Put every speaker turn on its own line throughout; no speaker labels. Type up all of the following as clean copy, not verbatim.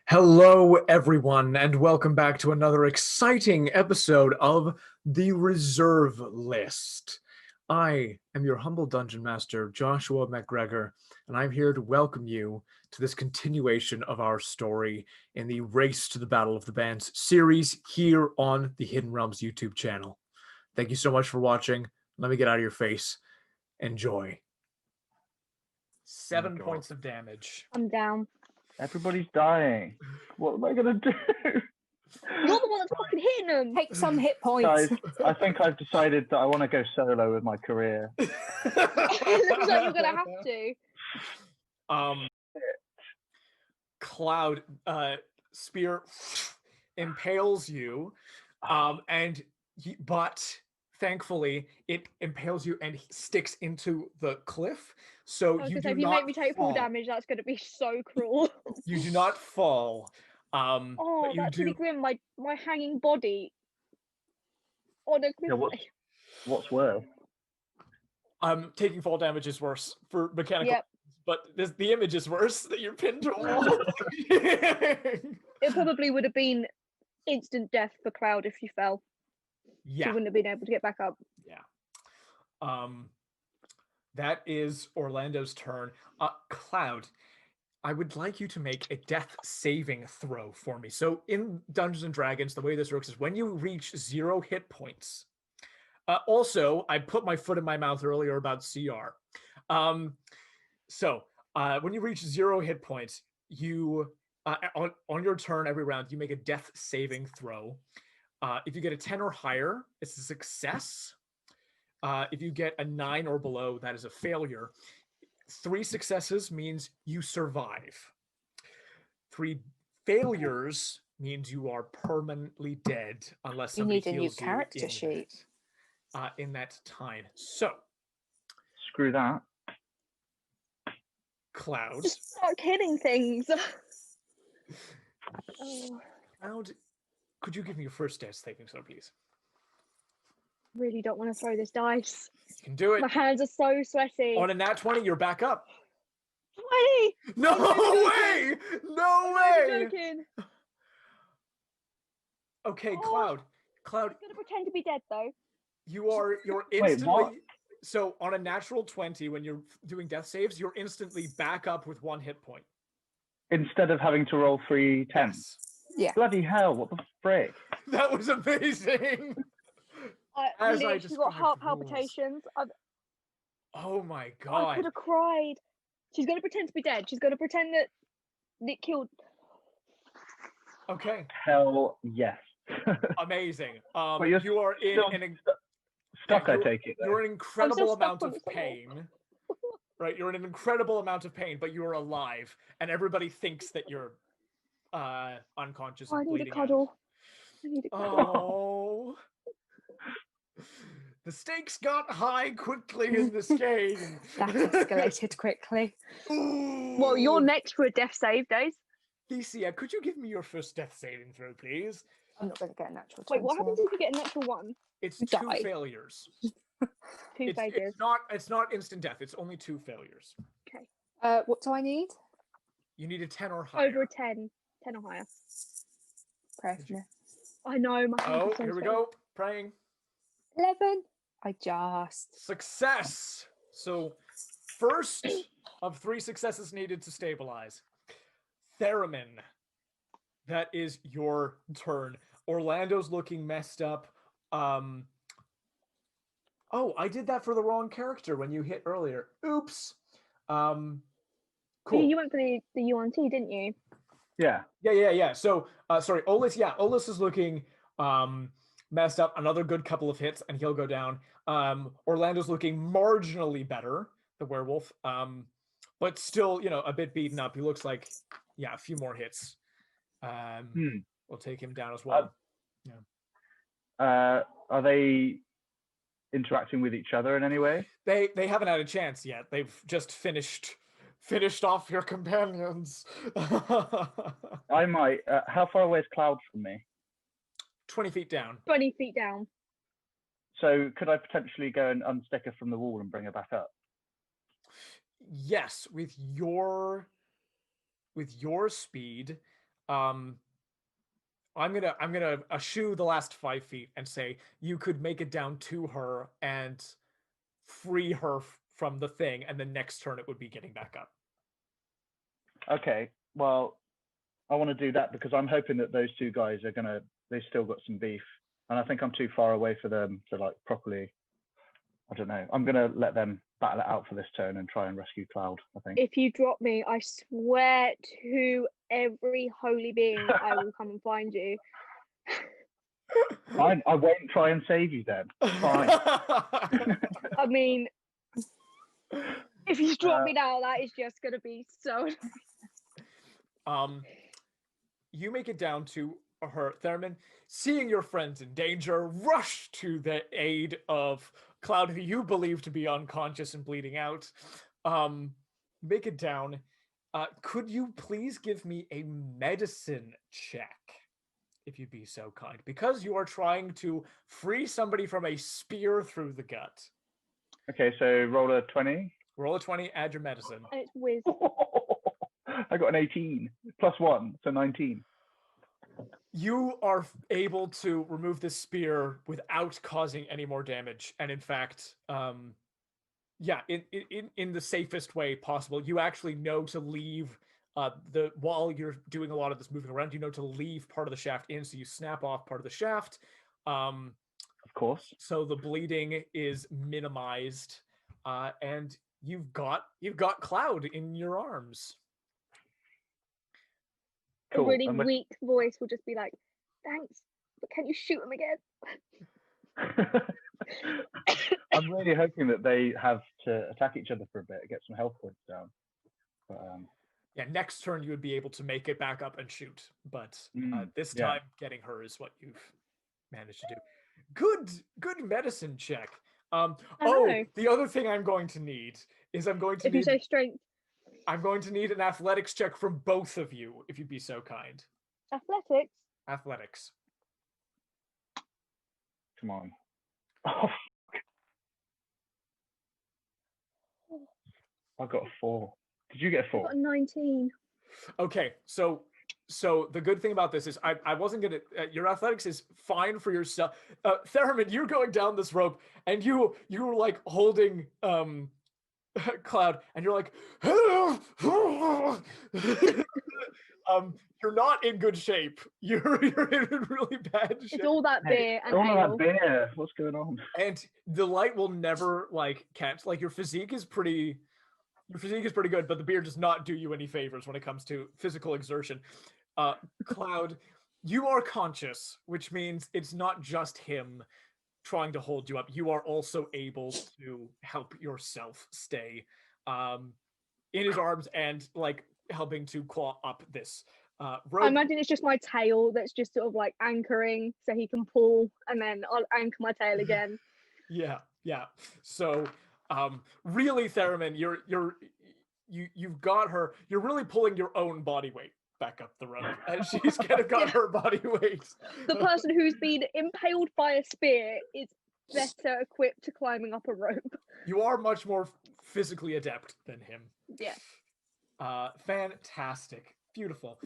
Hello, everyone, and welcome back to another exciting episode of The Reserve List. I am your humble dungeon master, Joshua McGregor, and I'm here to welcome you to this continuation of our story in the Race to the Battle of the Bands series here on the Hidden Realms YouTube channel. Thank you so much for watching. Let me get out of your face. Enjoy. 7 points of damage.
I'm down.
Everybody's dying. What am I gonna do?
You're the one that's fucking hitting them.
Take some hit points.
Guys, I think I've decided that I want to go solo with my career.
It looks like you're gonna have to.
Cloud spear impales you, but thankfully it impales you and sticks into the cliff. So
I was
you
gonna say,
do
if you
not
make me take full
fall.
damage, that's gonna be so cruel.
You do not fall.
Oh,
but you
that's
do.
really grim. My hanging body on a cliff.
Yeah, what's worse?
Taking fall damage is worse for mechanical.
Yep.
But the image is worse that you're pinned to a wall.
It probably would have been instant death for Cloud if she fell. She
Yeah.
wouldn't have been able to get back up.
Yeah. That is Orlando's turn. Cloud, I would like you to make a death saving throw for me. So in Dungeons and Dragons, the way this works is when you reach 0 hit points. Also, I put my foot in my mouth earlier about CR. When you reach 0 hit points, you on your turn every round, you make a death saving throw. If you get a 10 or higher, it's a success. If you get a 9 or below, that is a failure. 3 successes means you survive. 3 failures means you are permanently dead unless
You
somebody
need a new
heals you
character sheet.
in that time. So,
Screw that.
Cloud.
Just start hitting things. Oh,
Cloud, could you give me your first death saving throw, please?
really don't want to throw this dice.
You can do it.
My hands are so sweaty.
On a nat 20, you're back up.
20!
No way! No way!
I'm joking.
Okay,
Oh.
Cloud,
I'm gonna pretend to be dead though.
you're
Wait,
instantly.
what?
So on a natural 20, when you're doing death saves, you're instantly back up with 1 hit point.
Instead of having to roll 3 10s.
Yes.
Yeah.
Bloody hell, what the frick?
That was amazing.
I
As I
literally got
described
heart
the rules.
palpitations.
Oh my
I
god.
could have cried. She's gonna pretend to be dead. She's gonna pretend that Nick killed.
Okay,
Hell yes.
amazing.
But you're
You are in
still
an
Stuck, I
you're-
take it.
you're in an incredible
stuck
amount
on
of
the wall.
pain. Right, you're in an incredible amount of pain, but you're alive, and everybody thinks that you're unconscious
I
and
need a
bleeding out.
cuddle. I need a cuddle.
Oh. The stakes got high quickly in this game.
That escalated quickly.
Well, you're next for a death save, Days.
Thesia, could you give me your first death saving throw, please?
I'm not going to get a natural 20.
Wait, what happens if you get a natural 1?
It's
You
2
die.
failures.
2
It's
failures.
not instant death. It's only 2 failures.
What do I need?
You need a 10 or higher.
Over a 10. 10 or higher.
Pray for me.
I know, my hands
Oh,
are so
here we
sweaty.
go. Praying.
11. I just.
Success. So, first of 3 successes needed to stabilize. Theramin. That is your turn. Orlando's looking messed up. Oh, I did that for the wrong character when you hit earlier. Oops. Cool.
You went for the Yuan-Ti, didn't you?
Yeah.
Yeah. So, sorry, Olis. Yeah, Olis is looking messed up. Another good couple of hits, and he'll go down. Orlando's looking marginally better, the werewolf, but still, a bit beaten up. He looks like, a few more hits. We'll take him down as well.
Are they interacting with each other in any way?
They haven't had a chance yet. They've just finished off your companions.
I might. How far away is Cloud from me?
20 feet down.
20 feet down.
So could I potentially go and unstick her from the wall and bring her back up?
Yes, with your speed, I'm gonna eschew the last 5 feet and say you could make it down to her and free her from the thing, and the next turn it would be getting back up.
Okay, well, I want to do that because I'm hoping that those two guys they've still got some beef, and I think I'm too far away for them to like properly. I don't know. I'm gonna let them battle it out for this turn and try and rescue Cloud, I think.
If you drop me, I swear to every holy being, I will come and find you.
Fine, I won't try and save you then. Fine.
I mean, if you drop me now, that is just going to be so...
You make it down to her. Theramin, seeing your friends in danger, rush to the aid of Cloud, who you believe to be unconscious and bleeding out. Make it down. Could you please give me a medicine check, if you'd be so kind? Because you are trying to free somebody from a spear through the gut.
Okay, so roll a 20.
Roll a 20, add your medicine.
And it's whiz.
I got an 18 plus 1, so 19.
You are able to remove this spear without causing any more damage, and in fact, yeah, in the safest way possible. You actually know to leave while you're doing a lot of this moving around, you know to leave part of the shaft in, so you snap off part of the shaft.
Of course.
So the bleeding is minimized, and you've got Cloud in your arms.
Cool.
A really weak voice will just be like, thanks, but can you shoot him again?
I'm really hoping that they have to attack each other for a bit, get some health points down. But,
yeah, next turn you would be able to make it back up and shoot, but this
yeah.
time getting her is what you've managed to do. Good medicine check. The other thing I'm going to need is
if you say strength.
I'm going to need an athletics check from both of you, if you'd be so kind.
Athletics?
Athletics.
Come on. Oh, I got a 4. Did you get a 4?
I got a 19.
Okay, so the good thing about this is I wasn't gonna. Your athletics is fine for yourself. Theramin, you're going down this rope, and you were like holding Cloud, and you're like, you're not in good shape. You're in really bad shape.
It's all that beer and
all
ale.
that beer. What's going on?
And the light will never like catch. Like your physique is pretty good, but the beer does not do you any favors when it comes to physical exertion. Cloud, you are conscious, which means it's not just him trying to hold you up. You are also able to help yourself stay in his arms and like helping to claw up this rope.
I imagine it's just my tail that's just sort of like anchoring so he can pull, and then I'll anchor my tail again.
Yeah. So really, Theramin, you've got her. You're really pulling your own body weight back up the rope, and she's kind of got her body weight.
The person who's been impaled by a spear is better equipped to climbing up a rope.
You are much more physically adept than him.
Yeah.
Fantastic. Beautiful.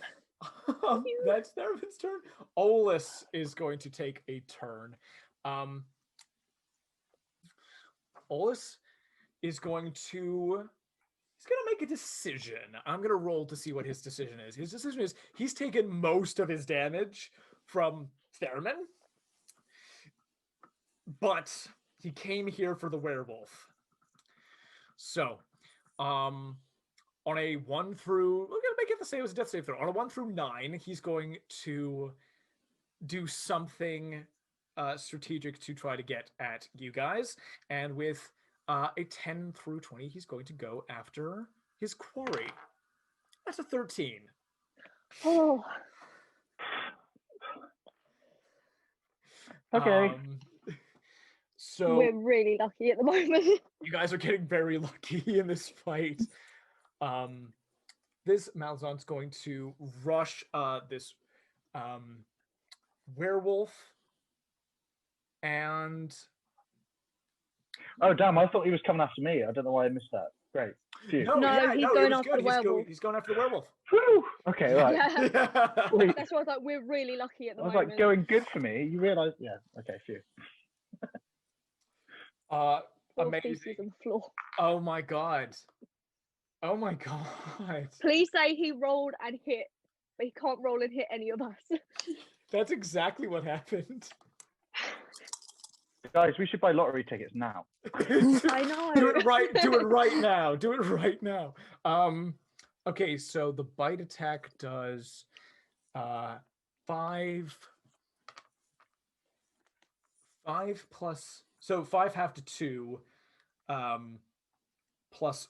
That's Theramin's turn. Olis is going to take a turn. Olis is going to make a decision. I'm going to roll to see what his decision is. His decision is he's taken most of his damage from Theramin, but he came here for the werewolf. So, on a 1 through, we're going to make it the same as a death save throw. On a 1 through 9, he's going to do something strategic to try to get at you guys. And with a 10 through 20, he's going to go after his quarry. That's a 13.
Oh.
Okay.
So
we're really lucky at the moment.
You guys are getting very lucky in this fight. This Malzon's going to rush this werewolf, and
oh damn! I thought he was coming after me. I don't know why I missed that. Great. Phew.
No,
No,
yeah,
he's
no, it
going
was
after
good.
the werewolf.
He's going after the werewolf.
Whew. Okay, right.
Yeah.
Sweet.
That's why I was like, we're really lucky at the
I was
moment.
like, going good for me. You realise? Yeah. Okay, phew.
Poor
Amazing.
Thesia's on the floor.
Oh my god. Oh my god.
Please say he rolled and hit, but he can't roll and hit any of us.
That's exactly what happened.
Guys, we should buy lottery tickets now.
I know.
Do it right. Do it right now. Do it right now. Okay, so the bite attack does 5 plus, so 5 half to 2 plus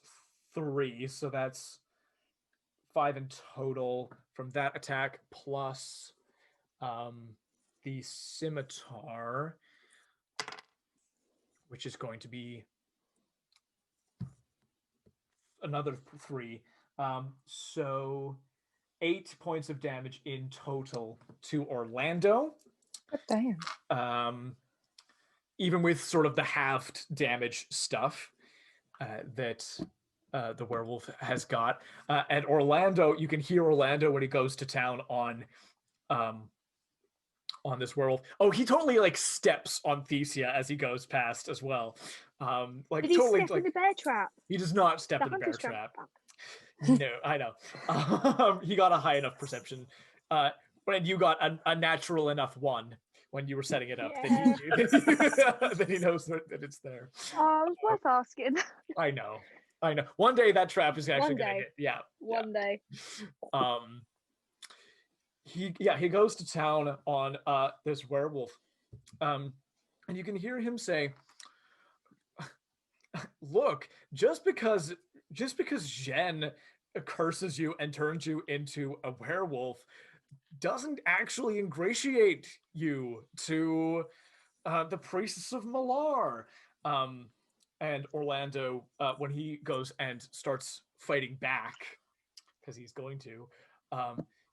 3, so that's 5 in total from that attack, plus the scimitar, which is going to be another 3. So 8 points of damage in total to Orlando.
God damn.
Even with sort of the halved damage stuff that the werewolf has got. And Orlando, you can hear Orlando when he goes to town on this werewolf. Oh, he totally like steps on Thesia as he goes past as well. Like
Did he
totally
step in
like
the bear trap?
he does not step
The
in the bear
hunter's
trap.
trap.
No, I know. He got a high enough perception. When you got a natural enough 1 when you were setting it up,
Yeah.
that he knows that it's there.
Oh, it was worth asking.
I know. One day that trap is actually
One
gonna
day.
hit. Yeah.
One day.
He goes to town on this werewolf. And you can hear him say, look, just because Jen curses you and turns you into a werewolf doesn't actually ingratiate you to the priests of Malar. And Orlando, when he goes and starts fighting back, because he's going to,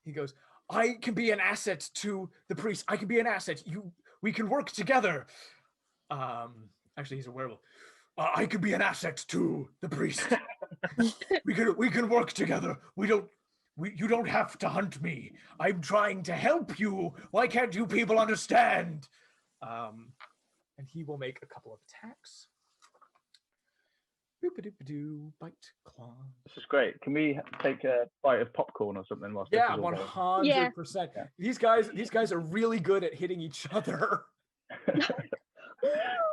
he goes, I can be an asset to the priest. I can be an asset. We can work together. Actually, he's a werewolf. I could be an asset to the priest. we can work together. You don't have to hunt me. I'm trying to help you. Why can't you people understand? And he will make a couple of attacks. Boop-a-doop-a-doo, bite, claw.
This is great. Can we take a bite of popcorn or something whilst
Yeah,
this is all going?
100%.
Yeah.
These guys are really good at hitting each other.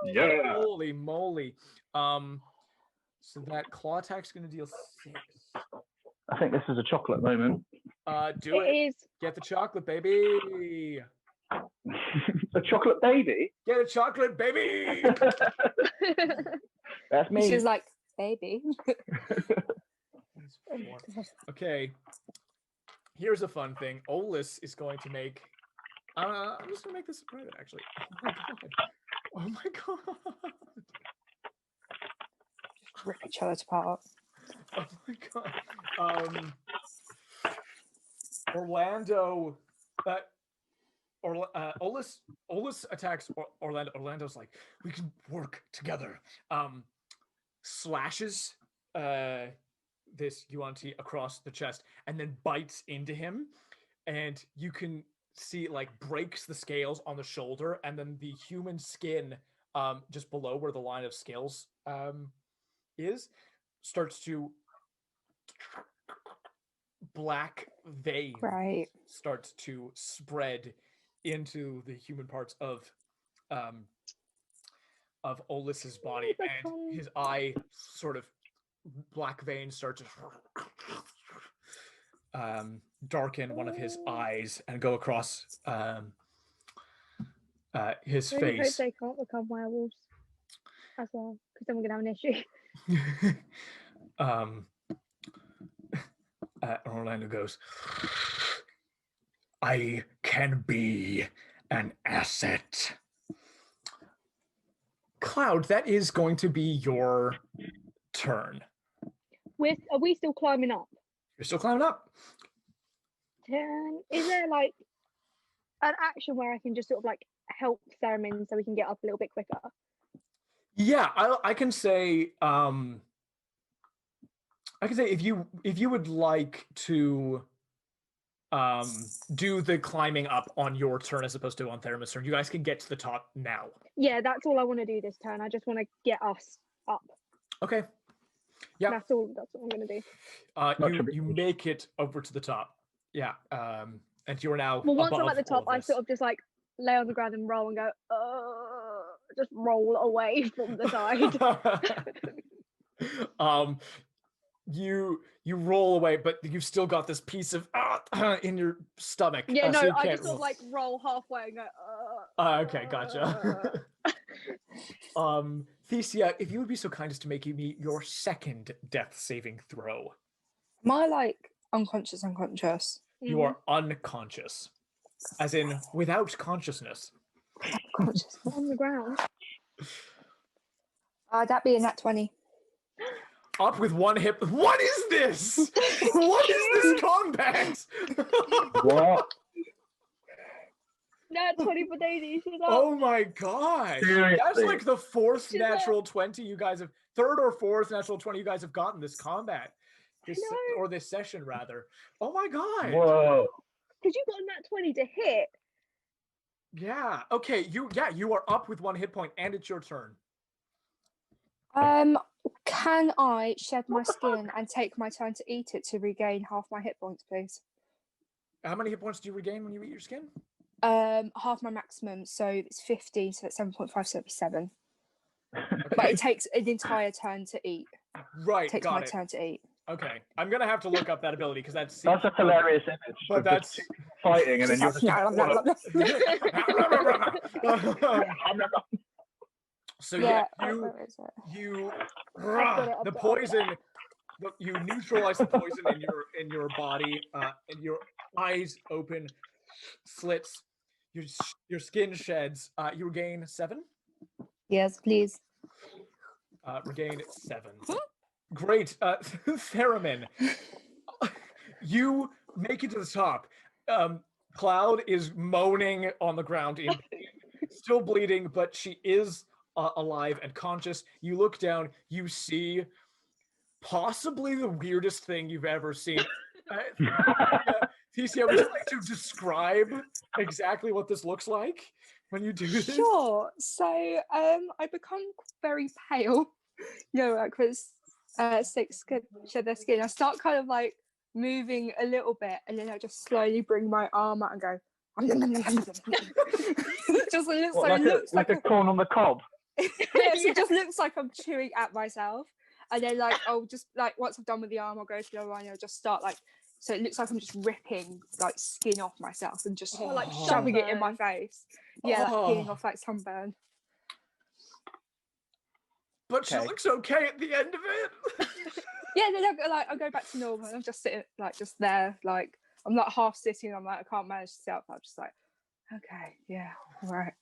Yeah.
Holy moly. So that claw attack's gonna deal 6.
I think this is a chocolate moment.
Do
It
it.
is.
Get the chocolate, baby.
A chocolate baby?
Get a chocolate, baby.
That's me.
She's like, baby.
Okay. Here's a fun thing. Olis is going to make. I'm just gonna make this a private, actually. Oh my god. Oh my god.
Rip each other apart.
Oh my god. Orlando. Olis attacks Orlando. Orlando's like, we can work together. Slashes this Yuan-Ti across the chest and then bites into him, and you can see it like breaks the scales on the shoulder, and then the human skin just below where the line of scales is starts to black vein
Right.
starts to spread into the human parts of Olis's body, and his eye sort of black veins start to darken one of his eyes and go across his
I really hope
face.
they can't become werewolves as well, because then we're gonna have an issue.
Orlando goes, I can be an asset. Cloud, that is going to be your turn.
Are we still climbing up?
You're still climbing up.
Is there like an action where I can just sort of like help Theramin so we can get up a little bit quicker?
Yeah, I can say I can say if you would like to do the climbing up on your turn as opposed to on Theramin's turn, you guys can get to the top now.
Yeah, that's all I want to do this turn. I just want to get us up.
Okay. Yeah.
That's all I'm going to do.
You make it over to the top. Yeah. And you are now.
Well, once I'm
above
at the
all
top,
of
I
this. Uh,
sort of just like lay on the ground and roll and go, just roll away from the side.
You roll away, but you've still got this piece of in your stomach.
Yeah, no,
so you
I
can't
just sort of like roll halfway and go.
Okay, gotcha. Thesia, if you would be so kind as to make me your second death saving throw.
Am I like unconscious?
You are unconscious, as in without consciousness.
Unconscious.
on the ground.
That'd be a nat 20.
Up with one hip. What is this? What is this combat?
What?
Nat 20 for Daisy. She's up.
Oh my gosh.
Seriously?
That's like the fourth
She's
natural 20 you guys have, third or fourth natural 20 you guys have gotten this combat. Or this session rather. Oh my god.
Whoa.
Because you got a nat 20 to hit.
Yeah. Okay. You are up with one hit point, and it's your turn.
Can I shed my skin and take my turn to eat it to regain half my hit points, please?
How many hit points do you regain when you eat your skin?
Half my maximum, so it's 15, so that's 7.5, so it'd be 7.
Okay.
But it takes an entire turn to eat.
Right.
It takes
got
my
it.
turn to eat.
Okay. I'm gonna have to look up that ability because that's
That's a hilarious image.
But
of
that's
just fighting, and then you're just.
So
yeah,
you
where is it?
the poison. You neutralize the poison in your body, and your eyes open, slits. Your skin sheds. You regain 7.
Yes, please.
Regain 7. Great, Theramin. You make it to the top. Cloud is moaning on the ground, still bleeding, but she is alive and conscious. You look down. You see possibly the weirdest thing you've ever seen. Thesia, would you like to describe exactly what this looks like when you do this?
Sure. So I become very pale. Like with six shed their skin. I start kind of like moving a little bit, and then I just slowly bring my arm out and go. It just looks
like a corn on the cob.
Yes, it just looks like I'm chewing at myself, and then like I'll just like once I've done with the arm, I'll go to the other one and I'll just start like. So it looks like I'm just ripping like skin off myself and just like shoving it in my face. Yeah, like peeling off like sunburn.
But she looks okay at the end of it.
Yeah, then I'll go back to normal. I'm just sitting like just there, like I'm like half sitting. I'm like I can't manage to sit up. I'm just like, okay, yeah, all right.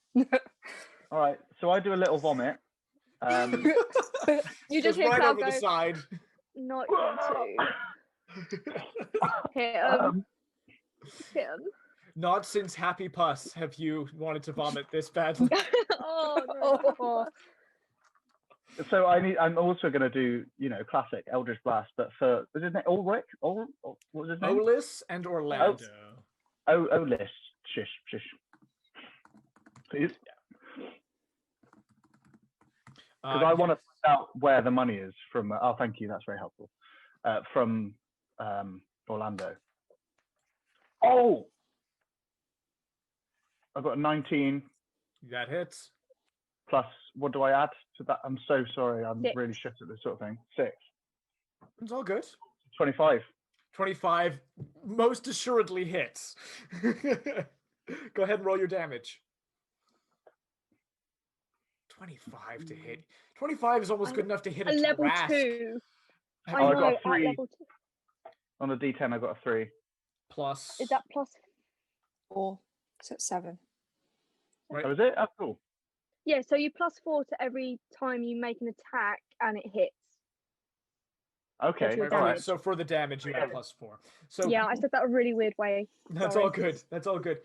All right, so I do a little vomit.
You just hear
right
Cloud
over
go,
the side.
Not you two. Hit him. Hit him.
Not since Happy Puss have you wanted to vomit this badly.
Oh no.
So I'm also going to do, classic Eldritch Blast, but for, was his name Ulrich? What was his name?
Olis and Orlando.
Olis. Shish. Please. Because I want to find out where the money is from. Thank you. That's very helpful. From Orlando. Oh! I've got a 19.
That hits.
Plus, what do I add to that? I'm so sorry. I'm
6.
really shit at this sort of thing. 6.
It's all good.
25.
25 most assuredly hits. Go ahead and roll your damage. 25 to hit. 25 is almost good enough to hit a
level
Tarrasque.
2.
I got a 3.
Level 2.
On a D10, I got a 3.
Plus.
Is that plus
4? So it's 7.
Right.
Oh, is it? That's cool.
Yeah, so you plus 4 to every time you make an attack and it hits.
Okay.
Your
All right.
damage.
So for the damage, you have plus 4. So
Yeah, I said that a really weird way.
That's
Sorry.
all good. That's all good.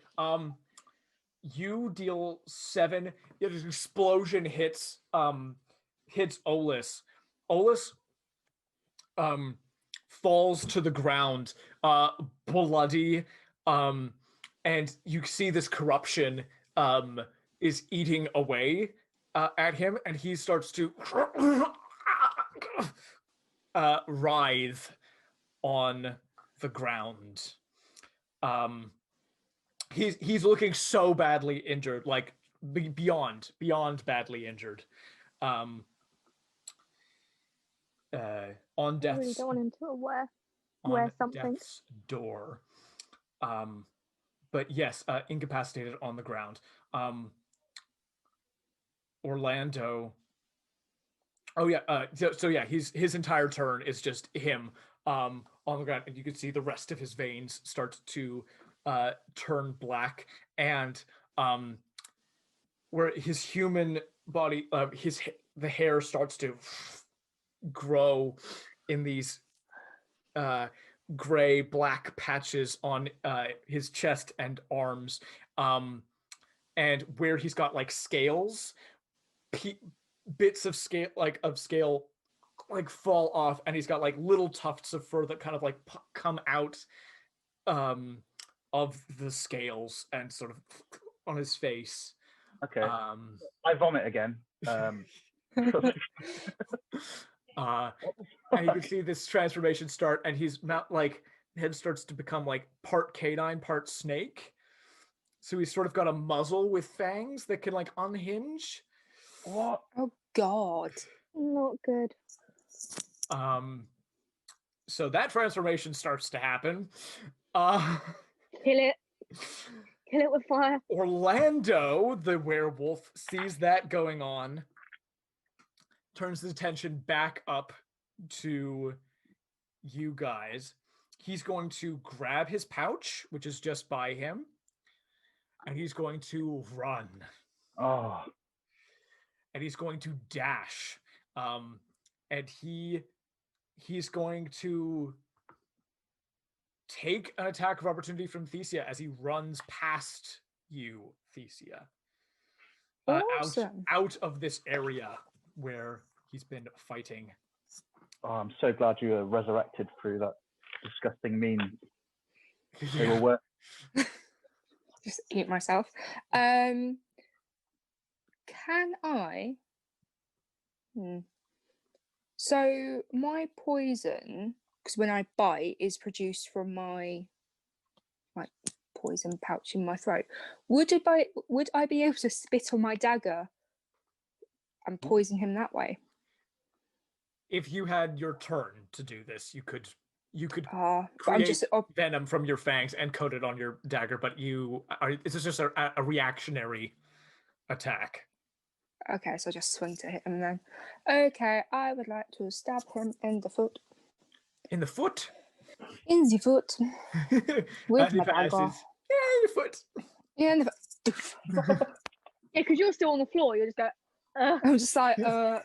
You deal 7. This explosion hits Olis. Olis falls to the ground, bloody, and you see this corruption is eating away at him, and he starts to writhe on the ground. He's looking so badly injured, like beyond badly injured. On
I really
death's
don't want him to wear
on
something.
death's door. But yes, incapacitated on the ground. Orlando. Oh yeah. So yeah, his entire turn is just him on the ground, and you can see the rest of his veins start to turn black, and where his human body, the hair starts to grow in these gray black patches on his chest and arms, and where he's got like scales, bits of scale like fall off, and he's got like little tufts of fur that kind of like come out of the scales and sort of on his face.
Okay. I vomit again.
And you can see this transformation start, and he's not like head starts to become like part canine, part snake. So he's sort of got a muzzle with fangs that can like unhinge.
What?
Oh God.
Not good.
So that transformation starts to happen.
Kill it. Kill it with fire.
Orlando, the werewolf, sees that going on, turns his attention back up to you guys. He's going to grab his pouch, which is just by him, and he's going to run.
Oh.
And he's going to dash. And he's going to take an attack of opportunity from Thesia as he runs past you, Thesia.
Awesome.
Out of this area where he's been fighting.
Oh, I'm so glad you were resurrected through that disgusting meme. They were worth.
Just eat myself. Can I? So my poison, because when I bite, is produced from my like poison pouch in my throat. Would I be able to spit on my dagger and poison him that way?
If you had your turn to do this, you could
But I'm
create
just
venom from your fangs and coat it on your dagger, but this is just a reactionary attack.
okay. So I just swing to hit him then. Okay, I would like to stab him in the foot.
In the foot?
In the foot. With my
passes.
dagger.
Yeah, your foot.
Yeah, in the foot.
Yeah, because you're still on the floor. You'll just go.
I'm just like, that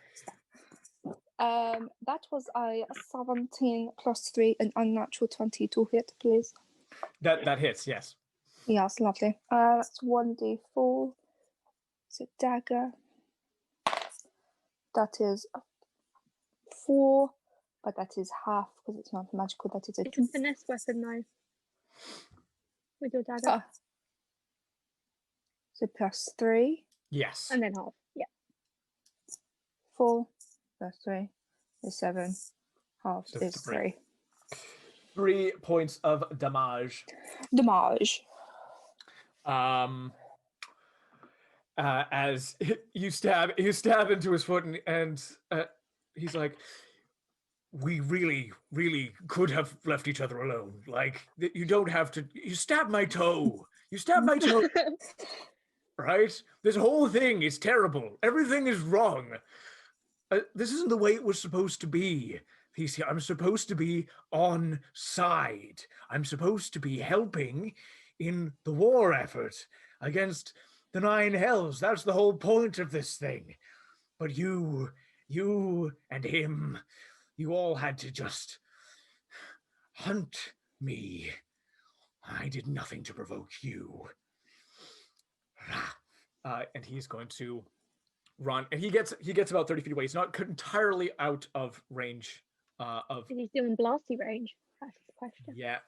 was a 17 plus 3, an unnatural 20 to hit, please.
That hits, yes.
Yes, lovely. That's 1d4. It's a dagger. That is 4, but that is half because it's not magical. That is a
It's a finesse weapon, though. With your dagger.
Ah. So plus 3.
Yes.
And then half. Yeah.
4 plus 3 is 7. Half
So
is 3.
3 points of damage.
Damage.
As you stab into his foot, and he's like, we really could have left each other alone. Like, you don't have to. You stabbed my toe. Right? This whole thing is terrible. Everything is wrong. This isn't the way it was supposed to be. Thesia, I'm supposed to be on side. I'm supposed to be helping in the war effort against the 9 hells. That's the whole point of this thing. But you and him, you all had to just hunt me. I did nothing to provoke you. And he's going to run, and he gets about 30 feet away. He's not entirely out of range of
Is he still in blasty range? That's the question.
yet.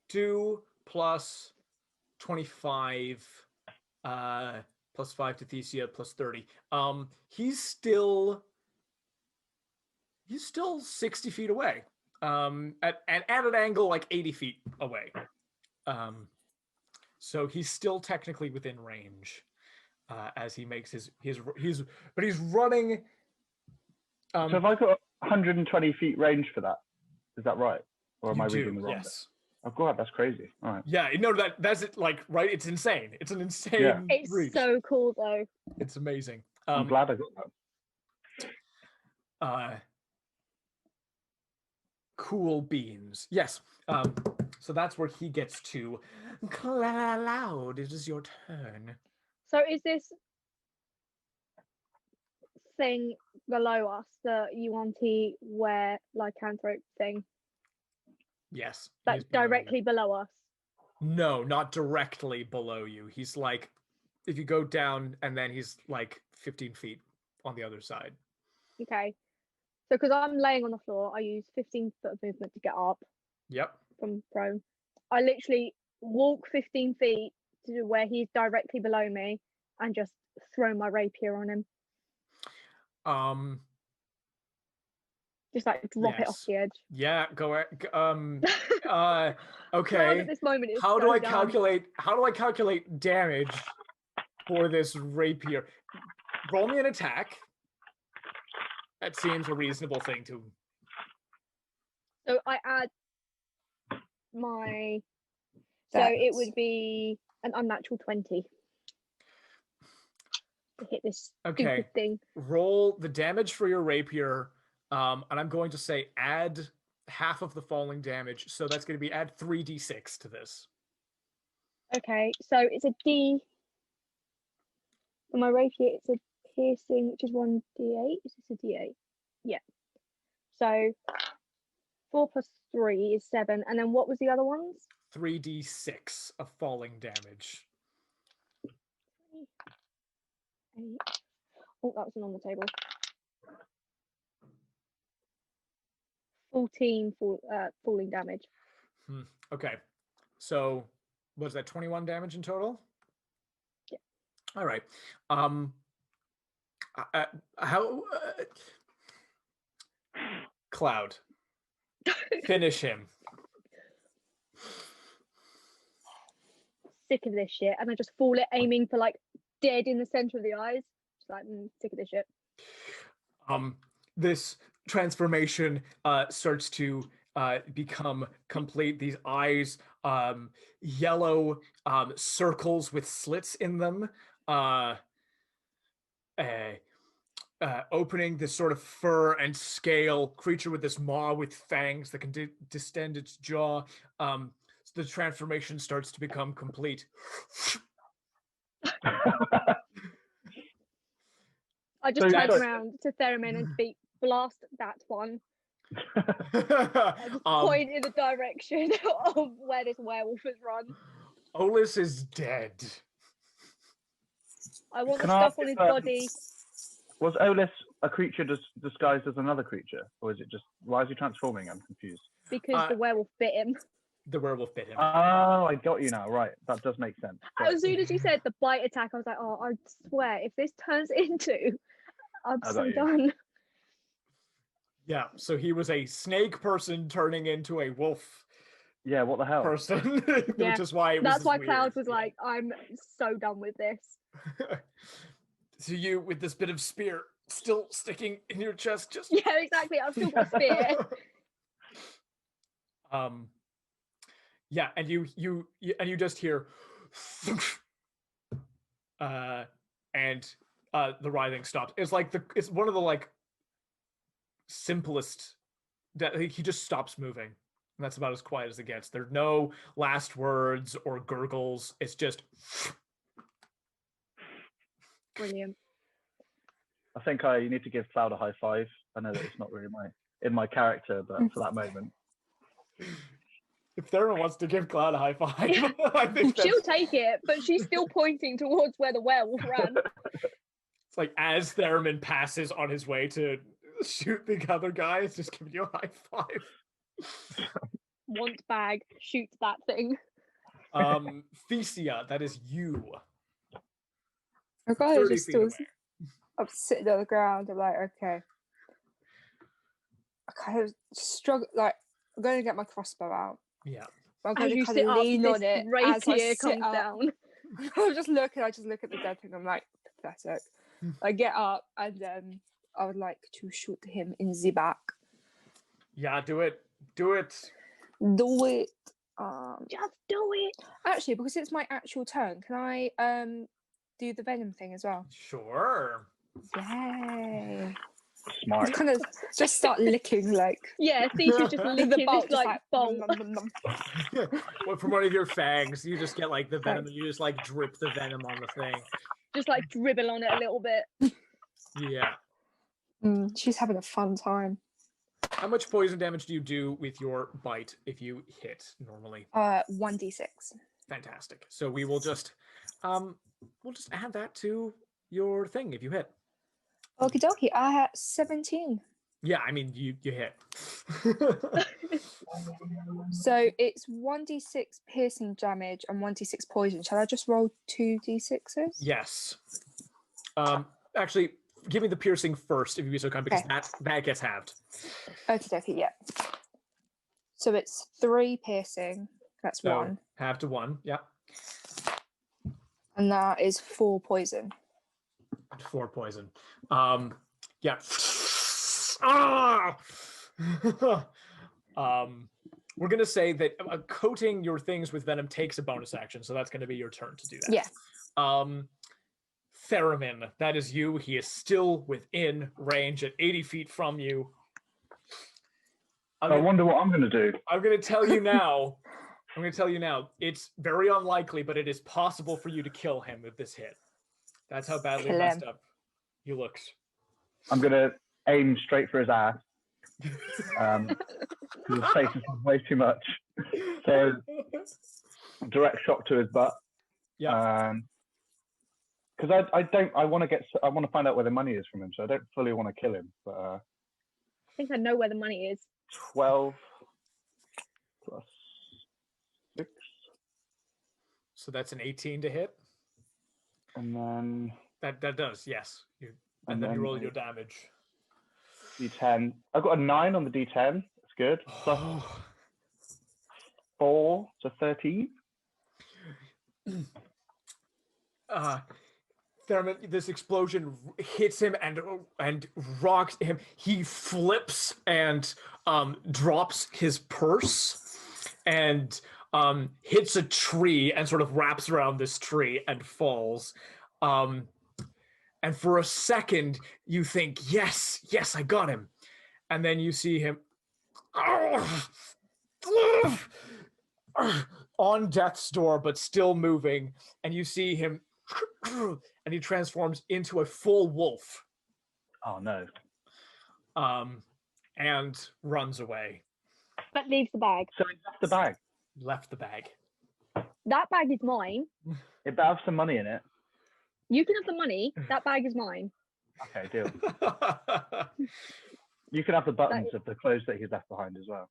2 plus 25 plus 5 to Thesia plus 30. He's still 60 feet away. At an angle like 80 feet away. So he's still technically within range as he makes his but he's running.
So have I got 120 feet range for that? Is that right? Or am I reading the wrong?
Yes.
Oh god, that's crazy. All right.
Yeah, no, that's it. Like, right? It's insane. It's an insane
It's
reach.
so cool though.
It's amazing.
I'm glad I got that.
Cool beans. Yes. So that's where he gets to. Cloud, it is your turn.
So is this thing below us the Yuan-Ti lycanthrope thing?
Yes.
That's directly below us.
No, not directly below you. He's like, if you go down, and then he's like 15 feet on the other side.
Okay. So because I'm laying on the floor, I use 15 foot of movement to get up.
Yep.
From prone. I literally walk 15 feet to where he's directly below me and just throw my rapier on him. Just like drop it off
Yes.
the edge.
Yeah, go
okay.
Okay.
This moment is
How
so
do I
dumb.
calculate damage for this rapier? Roll me an attack. That seems a reasonable thing to.
So I add my. So it would be an unnatural 20 to hit this stupid thing.
Roll the damage for your rapier, and I'm going to say add half of the falling damage. So that's going to be add 3d6 to this.
Okay, so it's a D. For my rapier, it's a piercing, which is 1d8. Is this a d8? Yeah. So 4 plus 3 is 7. And then what was the other ones?
3d6 of falling damage.
8. Oh, that wasn't on the table. 14 falling damage.
Okay. So was that 21 damage in total?
Yeah.
All right. How Cloud, finish him.
Sick of this shit, and I just fall it aiming for like dead in the center of the eyes. Just like sick of this shit.
This transformation starts to become complete. These eyes, yellow circles with slits in them, opening this sort of fur and scale creature with this maw with fangs that can distend its jaw. So the transformation starts to become complete.
I just turn around to Theramin and speak, blast that one. And point in the direction of where this werewolf has run.
Olis is dead.
I want the stuff on his body.
Was Olis a creature disguised as another creature? Or is it just, why is he transforming? I'm confused.
Because the werewolf bit him.
The werewolf bit him.
Oh, I got you now. Right. That does make sense.
As soon as you said the bite attack, I was like, oh, I swear, if this turns into, I'm so done.
Yeah, so he was a snake person turning into a wolf.
Yeah, what the hell?
Person, which is why it was.
That's why Cloud was like, I'm so done with this.
So you, with this bit of spear still sticking in your chest, just
yeah, exactly. I've still got a spear.
Yeah, and you just hear, and the writhing stops. It's like it's one of the like simplest that he just stops moving. And that's about as quiet as it gets. There's no last words or gurgles. It's just
brilliant.
I think I need to give Cloud a high five. I know that it's not really in my character, but for that moment.
If Theramin wants to give Cloud a high five, I think
she'll take it, but she's still pointing towards where the werewolf ran.
It's like as Theramin passes on his way to shoot the other guy, it's just giving you a high five.
Want bag, shoot that thing.
Thesia, that is you.
Okay,
30
just
feet
still,
away.
I'm sitting on the ground. I'm like, okay. I kind of struggle. Like, I'm going to get my crossbow out.
Yeah.
But I'm
As
going to
you
kind
sit
of
up,
lean
this
on it as I
rapier
sit
comes
up.
down.
I just look at the dead thing. I'm like, pathetic. I get up and I would like to shoot him in the back.
Yeah, do it. Do it.
Do it.
Just do it.
Actually, because it's my actual turn, can I do the venom thing as well?
Sure.
Yay!
Smart.
Kind of just start licking like
Yeah, Thesia's just
the
licking
bolt,
this
just
like bolt.
nom, nom, nom, nom.
Well, from one of your fangs, you just get like the venom. You just like drip the venom on the thing.
Just like dribble on it a little bit.
Yeah.
She's having a fun time.
How much poison damage do you do with your bite if you hit normally?
1d6.
Fantastic. So we will just we'll just add that to your thing if you hit.
Okie dokie. I had 17.
Yeah, I mean you hit.
So it's 1d6 piercing damage and 1d6 poison. Shall I just roll 2d6s?
Yes. Actually, give me the piercing first, if you be so kind, because
Okay.
that gets halved.
Okie dokie, yeah. So it's 3 piercing. That's
So
1.
half to 1. Yeah.
And that is 4 poison.
4 poison. Yeah. Ah! We're gonna say that coating your things with venom takes a bonus action, so that's gonna be your turn to do that.
Yeah.
Theramin, that is you. He is still within range at 80 feet from you.
I wonder what I'm going to do.
I'm gonna tell you now. It's very unlikely, but it is possible for you to kill him with this hit. That's how badly
Kill
messed
him.
up he looks.
I'm going to aim straight for his ass. His face is way too much. So direct shot to his butt.
Yeah.
Because I want to find out where the money is from him, so I don't fully want to kill him. But
I think I know where the money is.
12 plus 6,
So that's an 18 to hit.
and then
That does, yes. And then you roll your damage.
D10. I've got a 9 on the D10. That's good. Plus 4, so 13.
Theramin, this explosion hits him and rocks him. He flips and drops his purse and hits a tree and sort of wraps around this tree and falls. And for a second, you think, yes, I got him. And then you see him on death's door, but still moving. And you see him, and he transforms into a full wolf.
Oh, no.
And runs away.
But leaves the bag.
So he left the bag.
Left the bag.
That bag is mine.
It better have some money in it.
You can have the money. That bag is mine.
Okay, deal. You can have the buttons of the clothes that he left behind as well.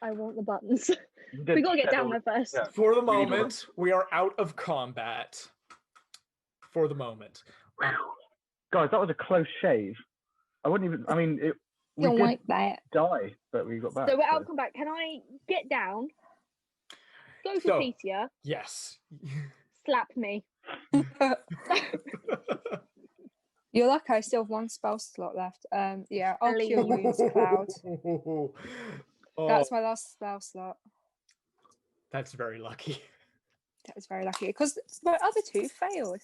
I want the buttons.
You did
We gotta get
set
down
all-
there first.
yeah.
For the
We need to
moment, we are out of combat. For the moment.
Guys, that was a close shave. I wouldn't even. I mean, we
Don't
did
like that.
die, but we got back.
So we're out of combat. Can I get down? Go for
So-
Thesia.
Yes.
Slap me.
You're lucky I still have 1 spell slot left. Yeah, I'll
Leave.
cure wounds cloud.
Oh,
That's my last spell slot.
that's very lucky.
That was very lucky because my other 2 failed.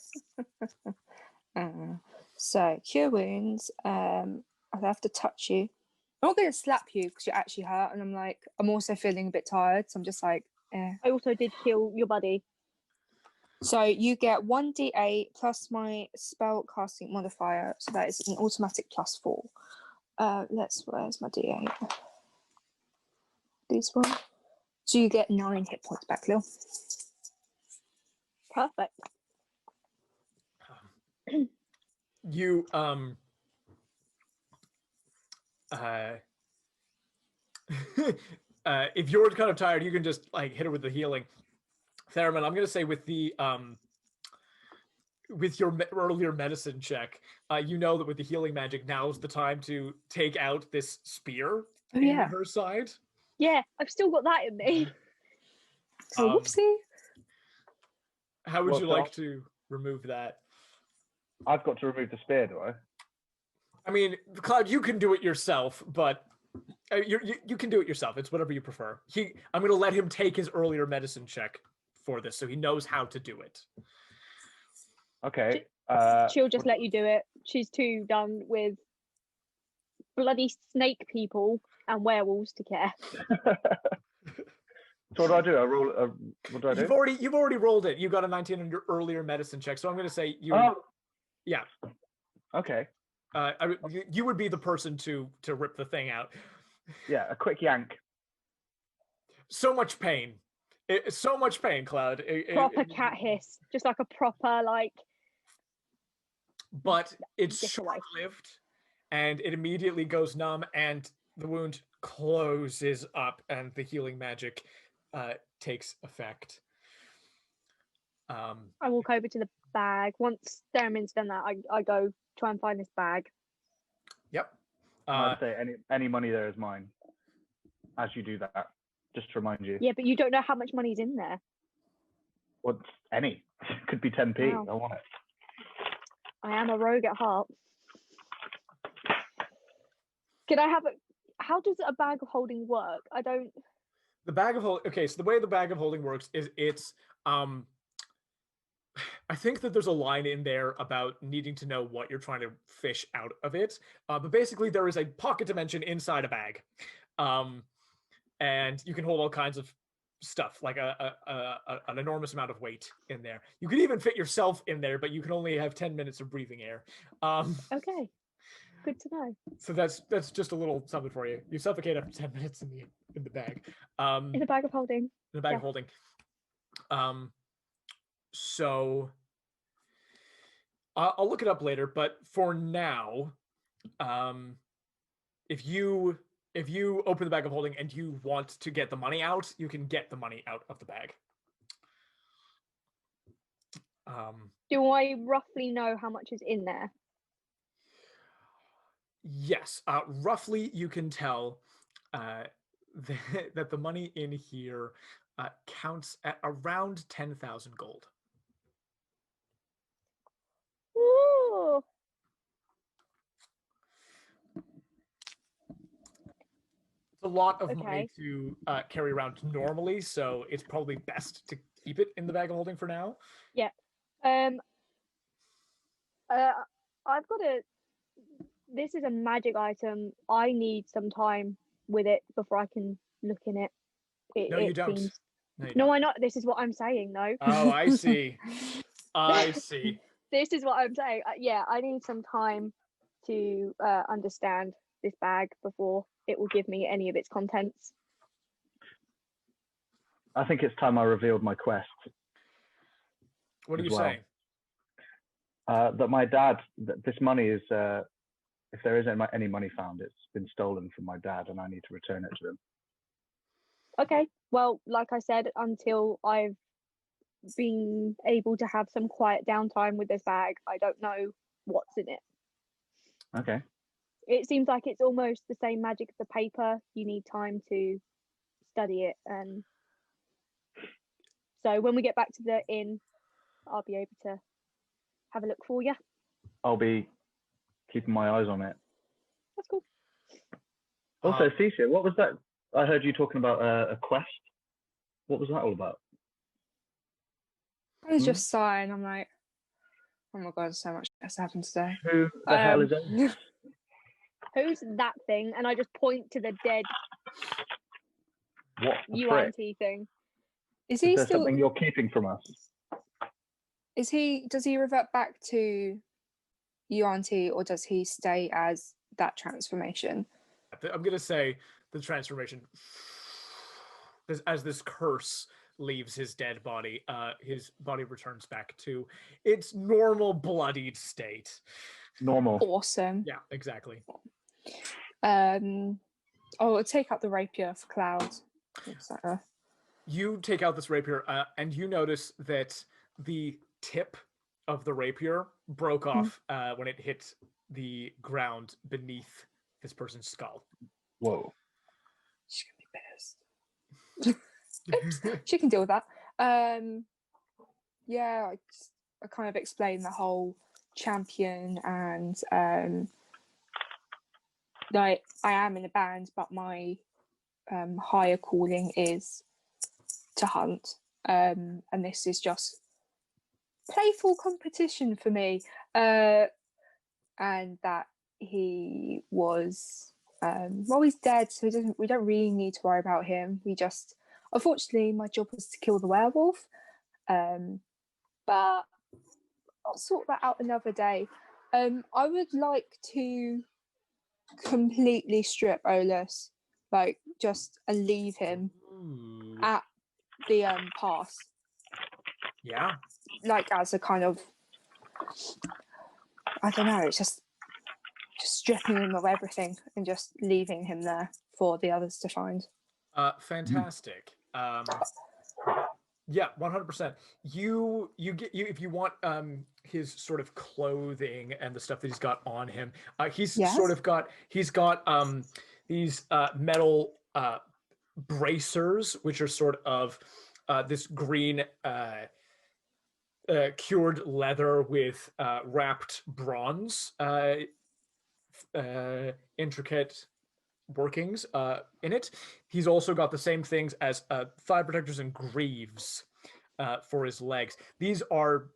So cure wounds. I'll have to touch you. I'm not going to slap you because you're actually hurt, and I'm also feeling a bit tired, so I'm just like, eh.
I also did kill your buddy.
So you get 1d8 plus my spell casting modifier, so that is an automatic +4. Where's my d8? This one. So you get 9 hit points back, Lil.
Perfect.
you if you're kind of tired, you can just like hit her with the healing. Theramin, I'm gonna say with your earlier medicine check, you know that with the healing magic, now's the time to take out this spear
Oh,
in
yeah.
her side.
Yeah, I've still got that in me.
So
Um,
whoopsie.
How would
Well,
you
so
like to remove that?
I've got to remove the spear, do I?
I mean, Cloud, you can do it yourself, but you can do it yourself. It's whatever you prefer. I'm going to let him take his earlier medicine check for this, so he knows how to do it.
Okay.
She'll just let you do it. She's too done with bloody snake people and werewolves to care.
So what do I do? I roll. What do I do?
You've already rolled it. You got a 19 on your earlier medicine check, so I'm going to say you.
Oh.
Yeah.
Okay.
You would be the person to rip the thing out.
Yeah, a quick yank.
So much pain. So much pain, Cloud.
Proper cat hiss, just like a proper like.
But it's
Get away.
short-lived, and it immediately goes numb, and the wound closes up, and the healing magic takes effect.
I walk over to the bag. Once Theramin's done that, I go try and find this bag.
Yep.
I'd say any money there is mine. As you do that, just to remind you.
Yeah, but you don't know how much money's in there.
What's any? Could be 10p.
Wow.
I want it.
I am a rogue at heart. Can I have it? How does a bag of holding work? I don't.
The bag of holding. Okay, so the way the bag of holding works is it's I think that there's a line in there about needing to know what you're trying to fish out of it. But basically, there is a pocket dimension inside a bag, and you can hold all kinds of stuff, like an enormous amount of weight in there. You could even fit yourself in there, but you can only have 10 minutes of breathing air.
Okay, good to know.
So that's just a little something for you. You suffocate after 10 minutes in the bag.
In a bag of holding.
In the bag of holding. So I'll look it up later, but for now, if you open the bag of holding and you want to get the money out, you can get the money out of the bag.
Do I roughly know how much is in there?
Yes, roughly you can tell that the money in here counts at around 10,000 gold.
Ooh.
It's a lot of money to carry around normally, so it's probably best to keep it in the bag of holding for now.
Yeah. I've got a. This is a magic item. I need some time with it before I can look in it.
No, you don't.
Seems...
No, you
no,
don't.
I not. This is what I'm saying, though.
Oh, I see. I see.
This is what I'm saying. Yeah, I need some time to understand this bag before it will give me any of its contents.
I think it's time I revealed my quest.
What do you
well.
say?
That my dad, this money is, if there is any money found, it's been stolen from my dad and I need to return it to him.
Okay, well, like I said, until I've been able to have some quiet downtime with this bag, I don't know what's in it.
Okay.
It seems like it's almost the same magic as the paper. You need time to study it. And so when we get back to the inn, I'll be able to have a look for you.
I'll be keeping my eyes on it.
That's cool.
Also, Thesia, what was that? I heard you talking about a quest. What was that all about?
I was just sighing. I'm like, oh my god, so much has happened today.
Who the hell is it?
Who's that thing? And I just point to the dead Yuan-Ti thing.
Is he
there
still
something you're keeping from us?
Does he revert back to Yuan-Ti, or does he stay as that transformation?
I'm gonna say the transformation, as this curse leaves his dead body, his body returns back to its normal bloodied state.
Normal.
Awesome.
Yeah, exactly.
I'll take out the rapier for Cloud.
You take out this rapier, and you notice that the tip of the rapier broke off when it hit the ground beneath this person's skull.
Whoa.
She's gonna be pissed. She can deal with that. Yeah, I kind of explained the whole champion and like I am in a band, but my higher calling is to hunt, and this is just playful competition for me, and that he was well, he's dead, so we don't really need to worry about him. We just, unfortunately, my job was to kill the werewolf, but I'll sort that out another day. I would like to completely strip Olis, like just and leave him at the pass.
Yeah.
Like as a kind of, I don't know, it's just stripping him of everything and just leaving him there for the others to find.
Fantastic. Yeah, 100%. You get if you want his sort of clothing and the stuff that he's got on him. He's got these metal bracers, which are sort of this green cured leather with wrapped bronze intricate workings in it. He's also got the same things as thigh protectors and greaves for his legs. These are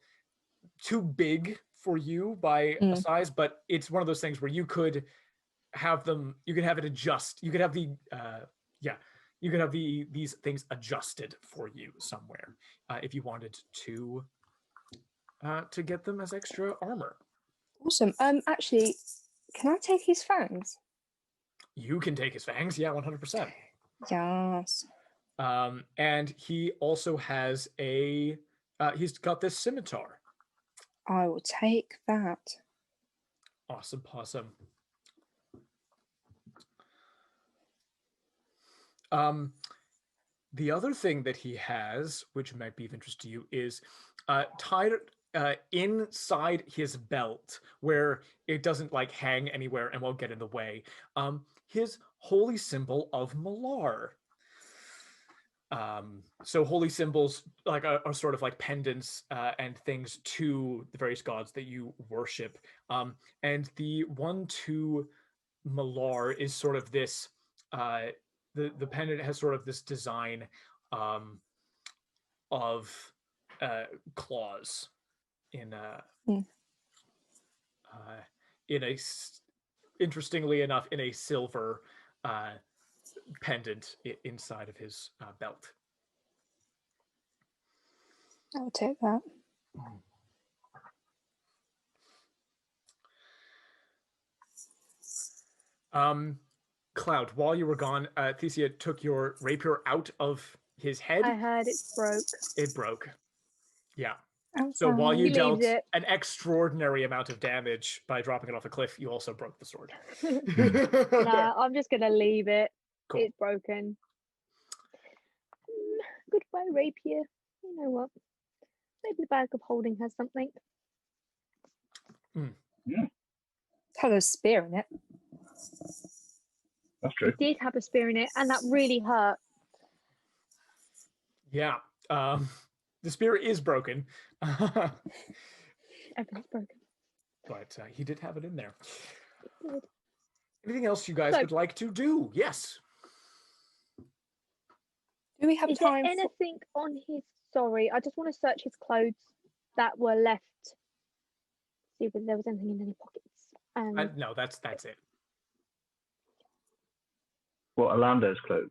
too big for you by a size, but it's one of those things where you could have them, you could have it adjust, you could have the you could have these things adjusted for you somewhere if you wanted to get them as extra armor.
Awesome. Actually, can I take his fangs?
You can take his fangs, yeah, 100%.
Yes.
And he also has he's got this scimitar.
I will take that.
Awesome. The other thing that he has, which might be of interest to you, is tied inside his belt, where it doesn't like hang anywhere and won't get in the way. His holy symbol of Malar. So holy symbols like are sort of like pendants and things to the various gods that you worship. And the one to Malar is sort of this. The pendant has sort of this design of claws in interestingly enough, in a silver pendant inside of his belt.
I'll take that.
Cloud, while you were gone, Thesia took your rapier out of his head.
I heard it broke.
It broke. Yeah.
I'm
So while you dealt
it.
an extraordinary amount of damage by dropping it off a cliff, you also broke the sword.
Nah, I'm just gonna leave it.
Cool.
It's broken. Goodbye, rapier. You know what? Maybe the bag of holding has something.
Had a spear in it.
That's true.
It did have a spear in it, and that really hurt.
Yeah. The spear is broken.
Everything's broken.
But he did have it in there.
Good.
Anything else you guys would like to do? Yes.
Do we have
Is
time?
there anything on his? Sorry, I just want to search his clothes that were left. See if there was anything in any pockets.
No, that's it.
What, Orlando's clothes?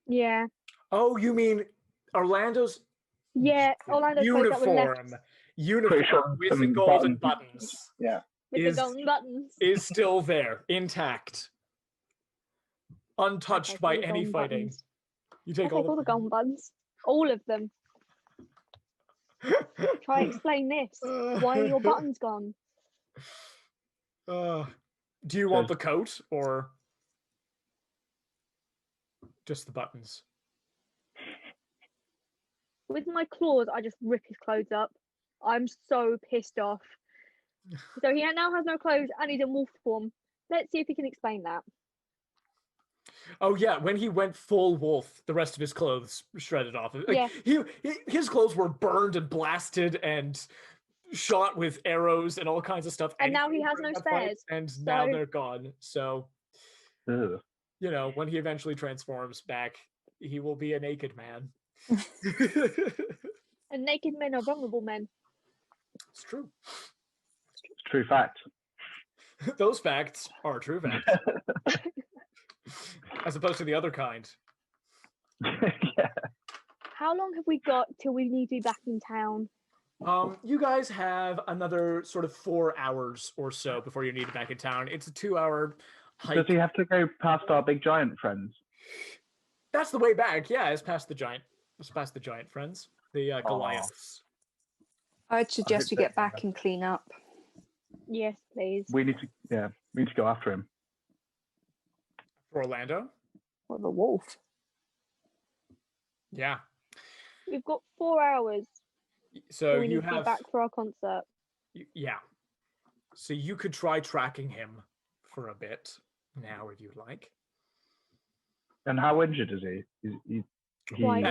Yeah.
Oh, you mean Orlando's?
Yeah, Orlando's clothes that were left.
Uniform with the golden buttons.
Yeah.
With the golden buttons.
Is still there, intact, untouched by any fighting.
Buttons.
You take
all the golden buttons, all of them. Try explain this. Why are your buttons gone?
Do you want the coat or just the buttons?
With my claws, I just rip his clothes up. I'm so pissed off. So he now has no clothes and he's in wolf form. Let's see if he can explain that.
Oh yeah, when he went full wolf, the rest of his clothes shredded off. Like,
Yeah.
His clothes were burned and blasted and shot with arrows and all kinds of stuff.
And now he
anyway
has
during
no
that fight,
spares,
and now
so-
they're gone. So,
Ugh.
you know, when he eventually transforms back, he will be a naked man.
And naked men are vulnerable men.
It's true.
It's true fact.
Those facts are true facts. As opposed to the other kind.
Yeah.
How long have we got till we need to be back in town?
You guys have another sort of 4 hours or so before you need to be back in town. It's a 2-hour hike.
Does he have to go past our big giant friends?
That's the way back. Yeah, it's past the giant. It's past the giant friends, the Goliaths.
I'd suggest we
so,
get back and clean up.
Yes, please.
We need to go after him.
For Orlando.
Or the wolf.
Yeah.
We've got 4 hours.
So
till we
you
need to be
have.
back for our concert.
Yeah. So you could try tracking him for a bit now, if you'd like.
And how injured is he?
Quite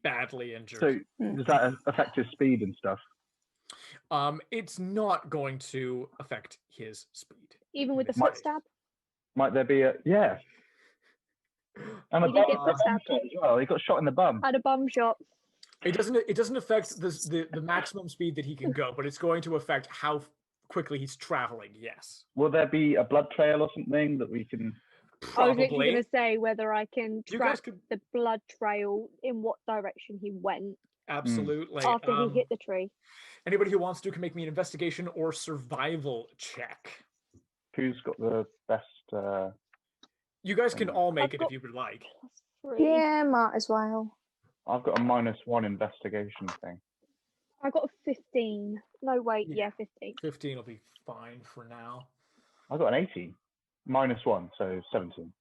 Badly injured.
So does that affect his speed and stuff?
It's not going to affect his speed.
Even with the
Might-
foot stab?
Might there be a And
He did get foot stabbed.
as well. He got shot in the bum.
Had a bum shot.
It doesn't affect the maximum speed that he can go, but it's going to affect how quickly he's traveling. Yes.
Will there be a blood trail or something that we can?
I was literally
Probably.
going to say whether I can
You guys
track
could
the blood trail in what direction he went
absolutely.
after he hit the tree.
Anybody who wants to can make me an investigation or survival check.
Who's got the best?
You guys can all make
I've
it
got-
if you would like.
+3.
Yeah, might as well.
I've got a -1 investigation thing.
I got a 15. No, wait.
Yeah.
Yeah, 15.
15 will be fine for now.
I got an 18. -1, so 17.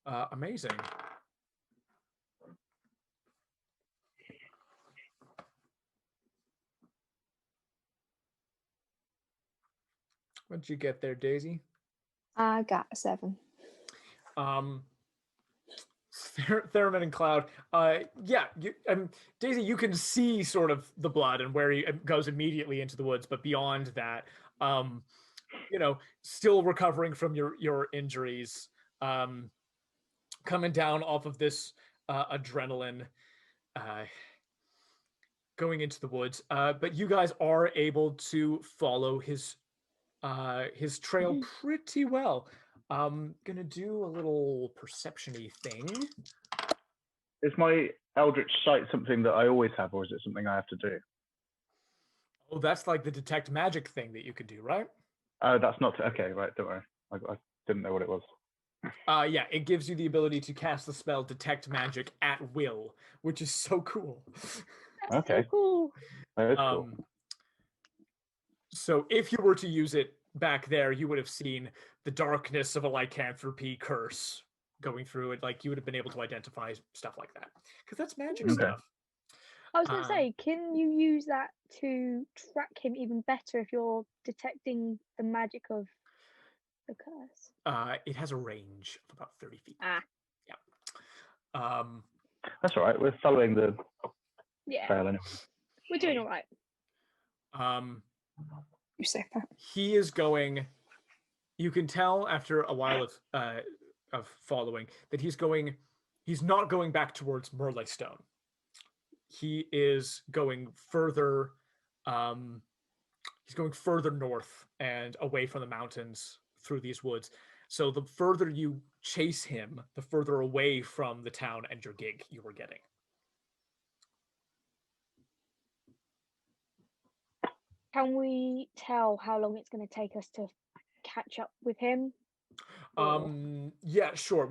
Amazing. What'd you get there, Daisy?
I got a 7.
Theramin and Cloud. Yeah, Daisy, you can see sort of the blood and where he goes immediately into the woods, but beyond that, still recovering from your injuries, coming down off of this adrenaline, going into the woods. But you guys are able to follow his trail pretty well. Gonna do a little perception-y thing.
Is my Eldritch Sight something that I always have, or is it something I have to do?
Oh, that's like the detect magic thing that you could do, right?
Oh, that's not okay. Right, don't worry. I didn't know what it was.
Yeah, it gives you the ability to cast the spell Detect Magic at will, which is so cool.
That's
Okay.
so cool.
That is cool.
So if you were to use it back there, you would have seen the darkness of a lycanthropy curse going through it. Like you would have been able to identify stuff like that because that's magic
Okay.
stuff.
I was going to say, can you use that to track him even better if you're detecting the magic of the curse?
It has a range of about 30 feet.
Ah.
Yeah.
That's all right. We're following the
Yeah,
trail anyway.
we're doing all right.
You say that.
He is going. You can tell after a while of following that he's not going back towards Merle Stone. He is going further. He's going further north and away from the mountains through these woods. So the further you chase him, the further away from the town and your gig you were getting.
Can we tell how long it's going to take us to catch up with him?
Yeah, sure.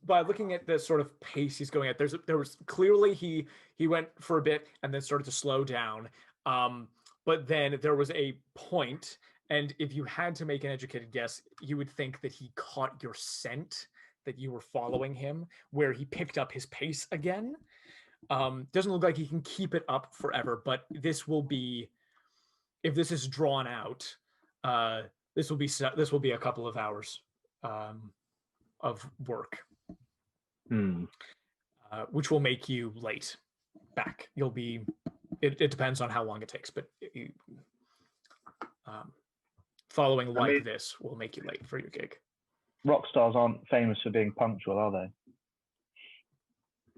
By looking at the sort of pace he's going at, there was clearly he went for a bit and then started to slow down. But then there was a point And if you had to make an educated guess, you would think that he caught your scent, that you were following him, where he picked up his pace again. Doesn't look like he can keep it up forever, but this will be, if this is drawn out, this will be a couple of hours of work, which will make you late back. You'll be. It depends on how long it takes, but following this will make you late for your gig.
Rock stars aren't famous for being punctual, are they?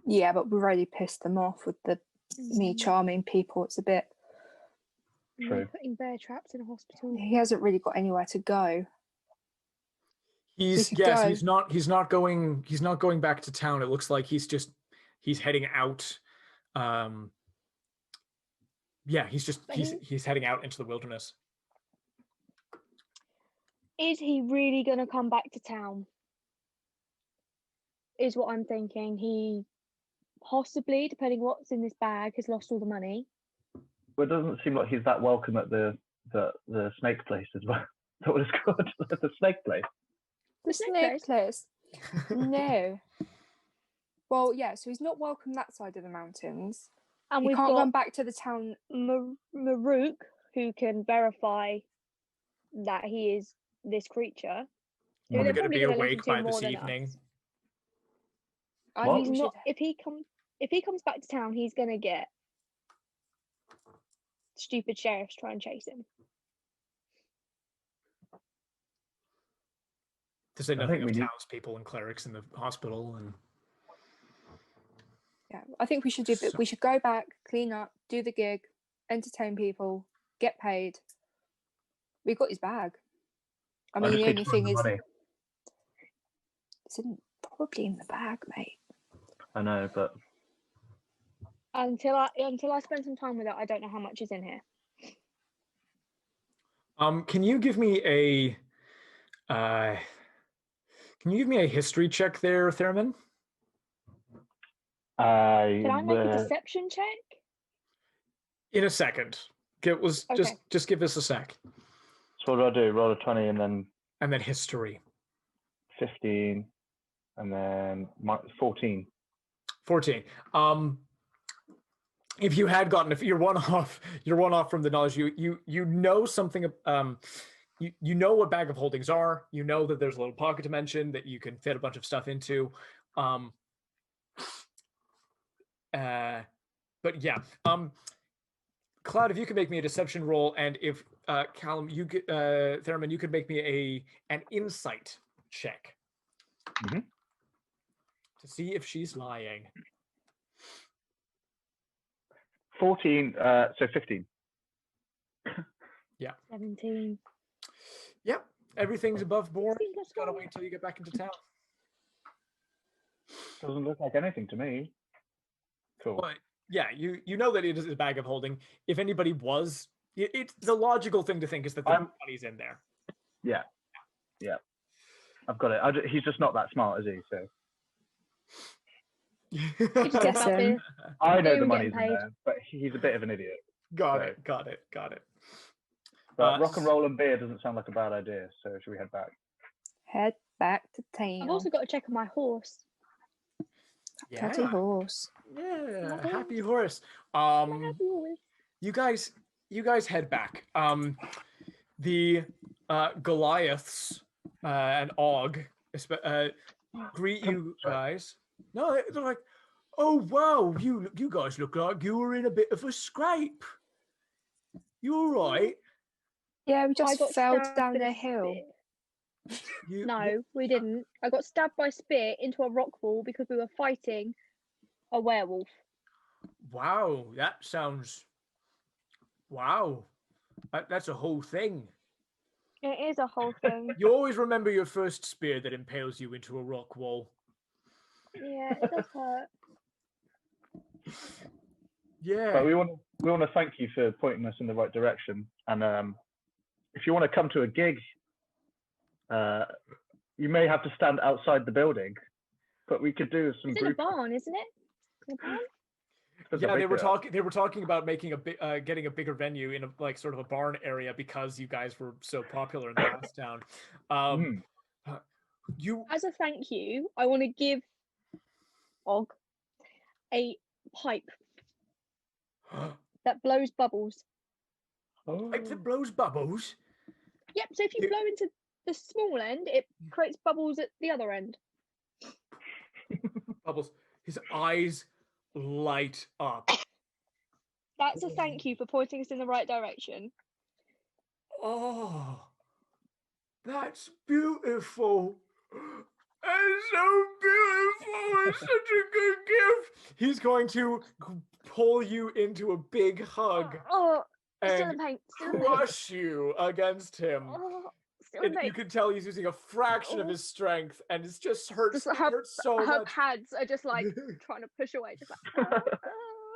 Yeah, but we've already pissed them off with me charming people. It's a bit
True.
Putting bear traps in a hospital.
He hasn't really got anywhere to go.
He's not going back to town. It looks like he's heading out. He's heading out into the wilderness.
Is he really going to come back to town? Is what I'm thinking. He possibly, depending what's in this bag, has lost all the money.
Well, it doesn't seem like he's that welcome at the snake place as well. Is that what it's called? The snake place?
The snake place? No. Well, yeah, so he's not welcome that side of the mountains.
And
we can't run back to the town.
Maruk, who can verify that he is this creature.
We're going to be awake by this evening.
And he's not. If he comes back to town, he's going to get stupid sheriffs try and chase him.
To say nothing of townspeople and clerics in the hospital and.
Yeah, I think we should do. We should go back, clean up, do the gig, entertain people, get paid. We got his bag. I mean, the only thing is, it's probably in the bag, mate.
I know, but
until I spend some time with it, I don't know how much is in here.
Can you give me a history check there, Theramin?
Can I make a deception check?
In a second. Just give us a sec.
So what do I do? Roll a 20 and then
history.
15 and then 14.
14. If you had gotten, if you're one off from the knowledge, you know something. You know what bag of holdings are. You know that there's a little pocket dimension that you can fit a bunch of stuff into. But yeah. Cloud, if you could make me a deception roll, and if Callum, Theramin, you could make me an insight check to see if she's lying.
14, so 15.
Yeah.
17.
Yep, everything's above board. Just gotta wait till you get back into town.
Doesn't look like anything to me. Cool.
But yeah, you know that it is a bag of holding. If anybody was, it's the logical thing to think is that the money's in there.
Yeah. I've got it. He's just not that smart, is he? So. I know the money's in there, but he's a bit of an idiot.
Got it.
But rock and roll and beer doesn't sound like a bad idea. So should we head back?
Head back to town.
I've also got to check on my horse.
Yeah.
Happy horse.
Yeah, happy horse.
Happy horse.
You guys head back. The Goliaths and Og greet you guys. No, they're like, oh wow, you guys look like you were in a bit of a scrape. You all right?
Yeah, we just fell down a hill.
No, we didn't. I got stabbed by spit into a rock wall because we were fighting a werewolf.
Wow, that sounds. Wow, that's a whole thing.
It is a whole thing.
You always remember your first spear that impales you into a rock wall.
Yeah, it does hurt.
Yeah.
But we want to thank you for pointing us in the right direction. And if you want to come to a gig, you may have to stand outside the building, but we could do some.
It's in a barn, isn't it? In a barn?
Yeah, they were talking. They were talking about making getting a bigger venue in like sort of a barn area because you guys were so popular in the last town. You,
As a thank you, I want to give Og a pipe that blows bubbles.
pipe that blows bubbles.
Yep. So if you blow into the small end, it creates bubbles at the other end.
Bubbles. His eyes light up.
That's a thank you for pointing us in the right direction.
Oh, that's beautiful. It's so beautiful. It's such a good gift. He's going to pull you into a big hug
Still in
and
pain. Still in pain.
crush you against him.
Still in
And
pain.
you can tell he's using a fraction of his strength, and it's just hurts.
Just
Hurts so
her
much.
pads are just like trying to push away. Just like,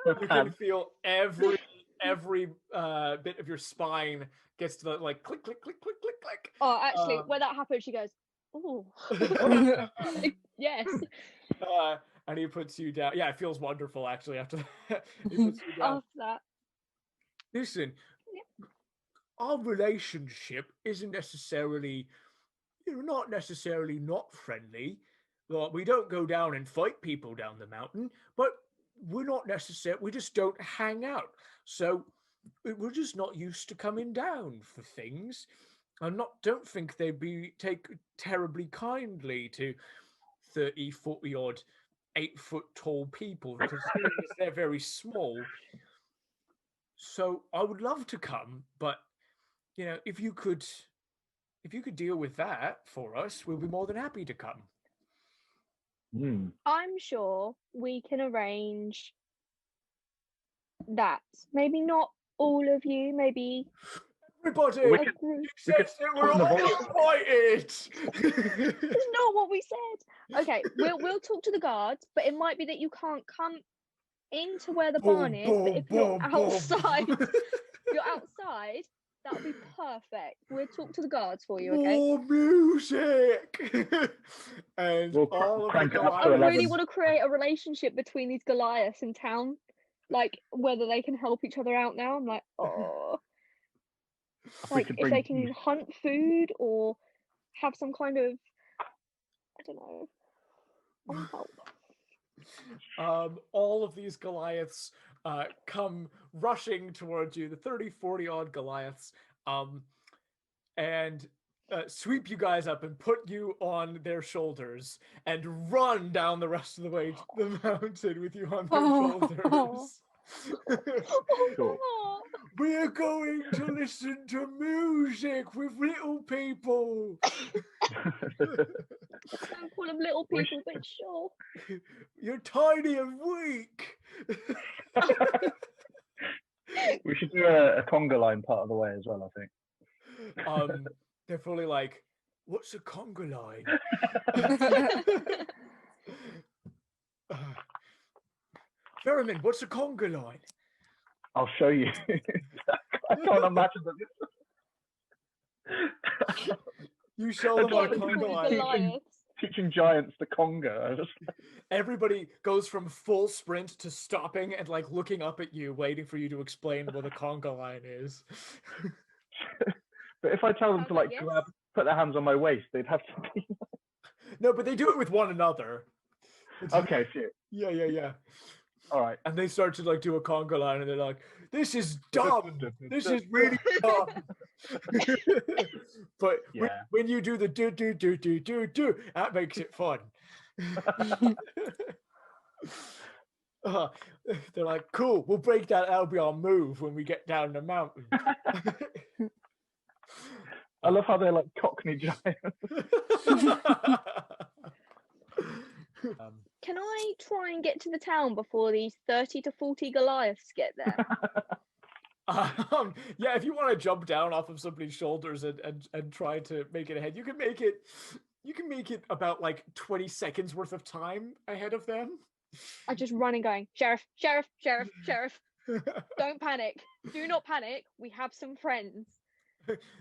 You can feel every bit of your spine gets to the like click click click click click click.
Oh, actually, when that happens, she goes, "Oh, yes."
And he puts you down. Yeah, it feels wonderful actually after that. He puts you down.
After that,
Listen, our relationship isn't necessarily, not necessarily not friendly. Well, we don't go down and fight people down the mountain, but we're not necessarily, we just don't hang out. So we're just not used to coming down for things. Don't think they'd take terribly kindly to 30, 40 odd 8-foot tall people because they're very small. So I would love to come, but if you could deal with that for us, we'll be more than happy to come.
I'm sure we can arrange that. Maybe not all of you. Maybe
everybody.
We're
all invited.
It's not what we said. Okay, we'll talk to the guards, but it might be that you can't come into where the barn is. But if you're outside, that'll be perfect. We'll talk to the guards for you, okay?
More music. And
we'll
crank it
I really want to create a relationship between these Goliaths in town, like whether they can help each other out now. I'm like, oh, like if they can hunt food or have some kind of, I don't know, I want help.
All of these Goliaths come rushing towards you, the 30, 40 odd Goliaths, and sweep you guys up and put you on their shoulders and run down the rest of the way to the mountain with you on their shoulders.
Sure.
We're going to listen to music with little people.
Don't call them little people, but sure.
You're tiny and weak.
We should do a conga line part of the way as well, I think.
They're fully like, what's a conga line? Theramin, what's a conga line?
I'll show you. I can't imagine that.
You show them a conga line.
Teaching giants the conga.
Everybody goes from full sprint to stopping and like looking up at you, waiting for you to explain what a conga line is.
But if I tell them to like put their hands on my waist, they'd have to be.
No, but they do it with one another.
Okay, phew.
Yeah.
All right.
And they start to like do a conga line, and they're like, "This is dumb. This is really dumb." But when you do the do, that makes it fun. They're like, "Cool. We'll break that. That'll be our move when we get down the mountain."
I love how they're like Cockney giants.
Can I try and get to the town before these 30 to 40 Goliaths get there?
Yeah, if you want to jump down off of somebody's shoulders and try to make it ahead, you can make it about like 20 seconds worth of time ahead of them.
I just running going, Sheriff. Don't panic. Do not panic. We have some friends.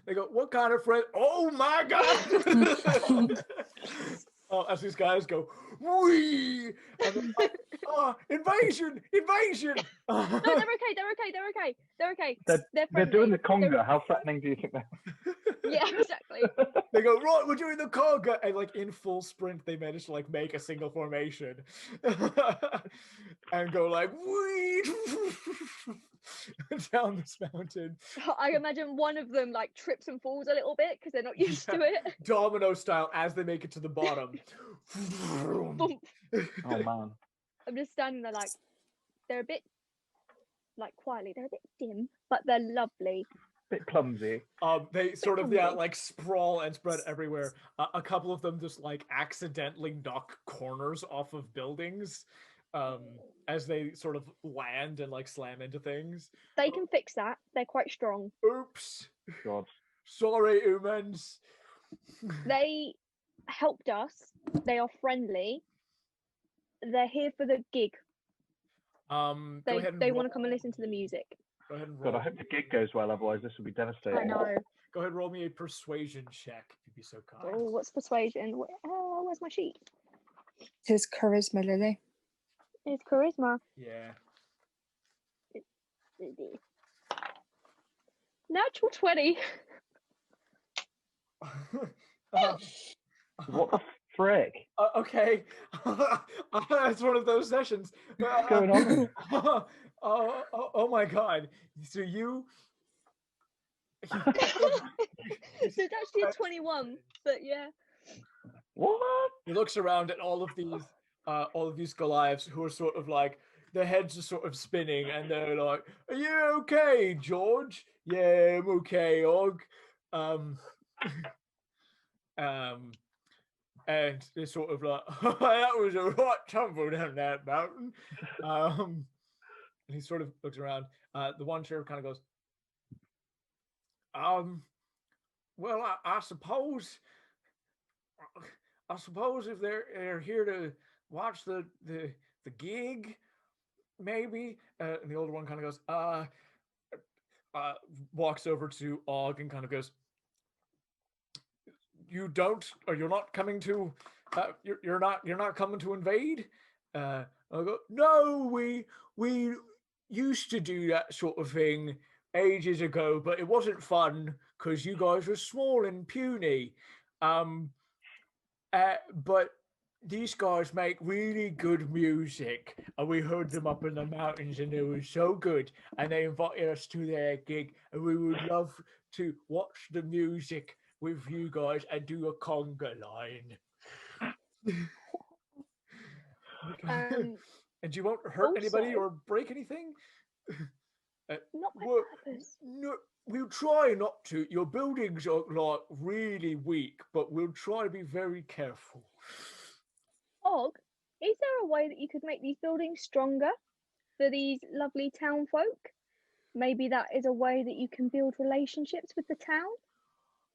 They go, what kind of friend? Oh my God! as these guys go, wee, and they're like, invasion, invasion.
No, they're okay. They're okay. They're okay. They're okay.
They're doing the
friendly.
conga. How threatening do you think that?
Yeah, exactly.
They go, right, we're doing the conga, and like in full sprint, they manage to like make a single formation, and go like, wee, down this mountain.
I imagine one of them like trips and falls a little bit because they're not used to it.
Domino style as they make it to the bottom.
Boom.
Oh man.
I'm just standing there like they're a bit like quietly. They're a bit dim, but they're lovely.
Bit clumsy.
They sort of
clumsy.
like sprawl and spread everywhere. A couple of them just like accidentally knock corners off of buildings as they sort of land and like slam into things.
They can fix that. They're quite strong.
Oops.
God.
Sorry, humans.
They helped us. They are friendly. They're here for the gig.
Go
They
ahead and
they
roll-
want to come and listen to the music.
Go ahead and
God,
roll.
I hope the gig goes well. Otherwise, this will be devastating.
I know.
Go ahead and roll me a persuasion check, if you'd be so kind.
Oh, what's persuasion? Where's my sheet?
His charisma, Lily.
It's charisma.
Yeah.
Natural 20.
What the frick?
Okay. It's one of those sessions.
What's going on?
Oh my god. So you
So it's actually a 21, but yeah.
What?
he looks around at all of these Goliaths who are sort of like their heads are sort of spinning and they're like, "Are you okay, George?" "Yeah, I'm okay, Og." And they're sort of like, "That was a right tumble down that mountain." And he sort of looks around. The one sheriff kind of goes, well, I suppose if they're here to watch the gig, maybe." And the older one kind of goes, walks over to Og and kind of goes, "You're not coming to, you're not coming to invade?" I'll go, "No, we used to do that sort of thing ages ago, but it wasn't fun because you guys were small and puny. But these guys make really good music, and we heard them up in the mountains, and it was so good. And they invited us to their gig, and we would love to watch the music with you guys and do a conga line." And you won't hurt anybody
also-
or break anything?
Not by
Well,
purpose.
No, we'll try not to. Your buildings are like really weak, but we'll try to be very careful.
Og, is there a way that you could make these buildings stronger for these lovely town folk? Maybe that is a way that you can build relationships with the town?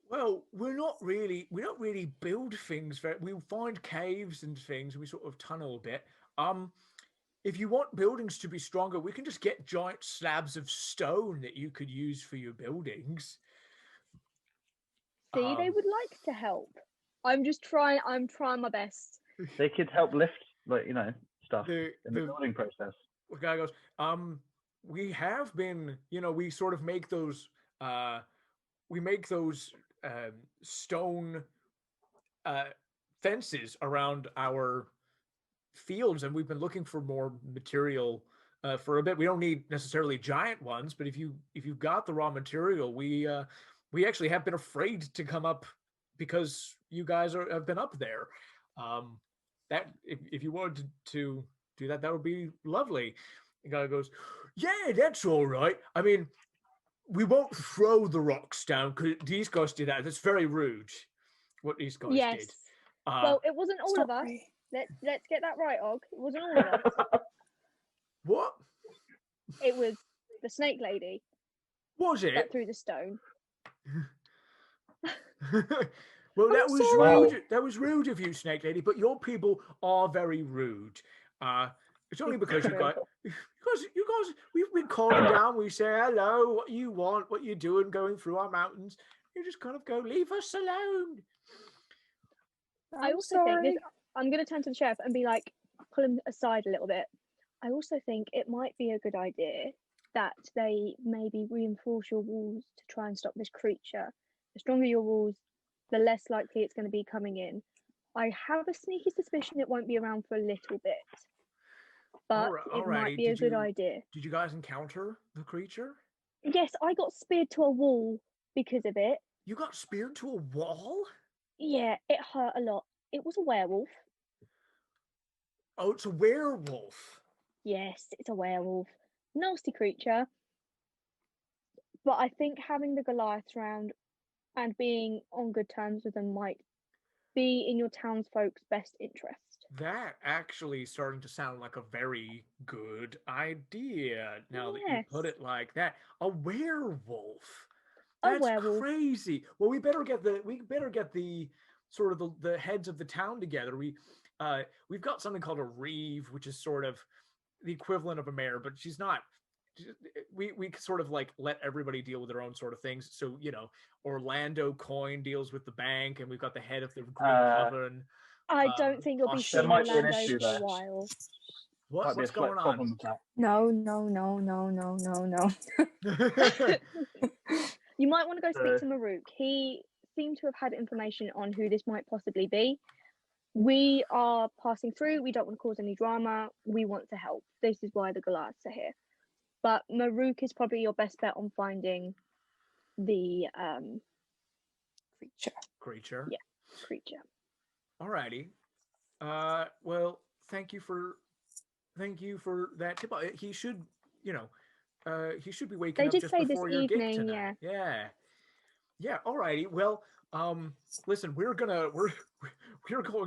Well, we don't really build things. We find caves and things, and we sort of tunnel a bit. If you want buildings to be stronger, we can just get giant slabs of stone that you could use for your buildings.
See, they would like to help. I'm trying my best.
They could help lift, like, stuff
The
in the building process.
guy goes, we have been, we sort of make those, stone fences around our fields, and we've been looking for more material for a bit. We don't need necessarily giant ones, but if you've got the raw material, we actually have been afraid to come up because you guys have been up there. That if you wanted to do that, that would be lovely. The guy goes, "Yeah, that's all right. I mean, we won't throw the rocks down because these guys did that. That's very rude. What these guys
Yes.
did."
Well, it wasn't all of us.
Sorry.
Let's get that right, Og. It wasn't all of us.
What
It was the snake lady
was
that
it?
threw the stone.
Well, that
I'm
was
sorry.
rude. That was rude of you, Snake Lady. But your people are very rude. It's only because you guys, we've been calling down. We say hello, what you want, what you're doing, going through our mountains. You just kind of go, leave us alone.
I also think this. I'm going to turn to the sheriff and be like, pull him aside a little bit. I also think it might be a good idea that they maybe reinforce your walls to try and stop this creature. The stronger your walls, the less likely it's going to be coming in. I have a sneaky suspicion it won't be around for a little bit, but it might be a good idea.
Did you guys encounter the creature?
Yes, I got speared to a wall because of it.
You got speared to a wall?
Yeah, it hurt a lot. It was a werewolf.
Oh, it's a werewolf.
Yes, it's a werewolf. Nasty creature. But I think having the Goliaths round and being on good terms with them might be in your townsfolk's best interest.
That actually starting to sound like a very good idea now that you put it like that. A werewolf. That's crazy. Well, we better get the sort of the heads of the town together. We've got something called a reeve, which is sort of the equivalent of a mayor, but she's not. We sort of like let everybody deal with their own sort of things. So, you know, Orlando Coin deals with the bank, and we've got the head of the Green Coven.
I don't think you'll be seeing Orlando for a while.
What's going on?
No.
You might want to go speak to Maruk. He seemed to have had information on who this might possibly be. We are passing through. We don't want to cause any drama. We want to help. This is why the Goliaths are here. But Maruk is probably your best bet on finding the
creature.
Yeah, creature.
Alrighty. Well, thank you for that tip. He should, you know, he should be waking up just before your gig tonight. Yeah. Alrighty. Well, listen, we're going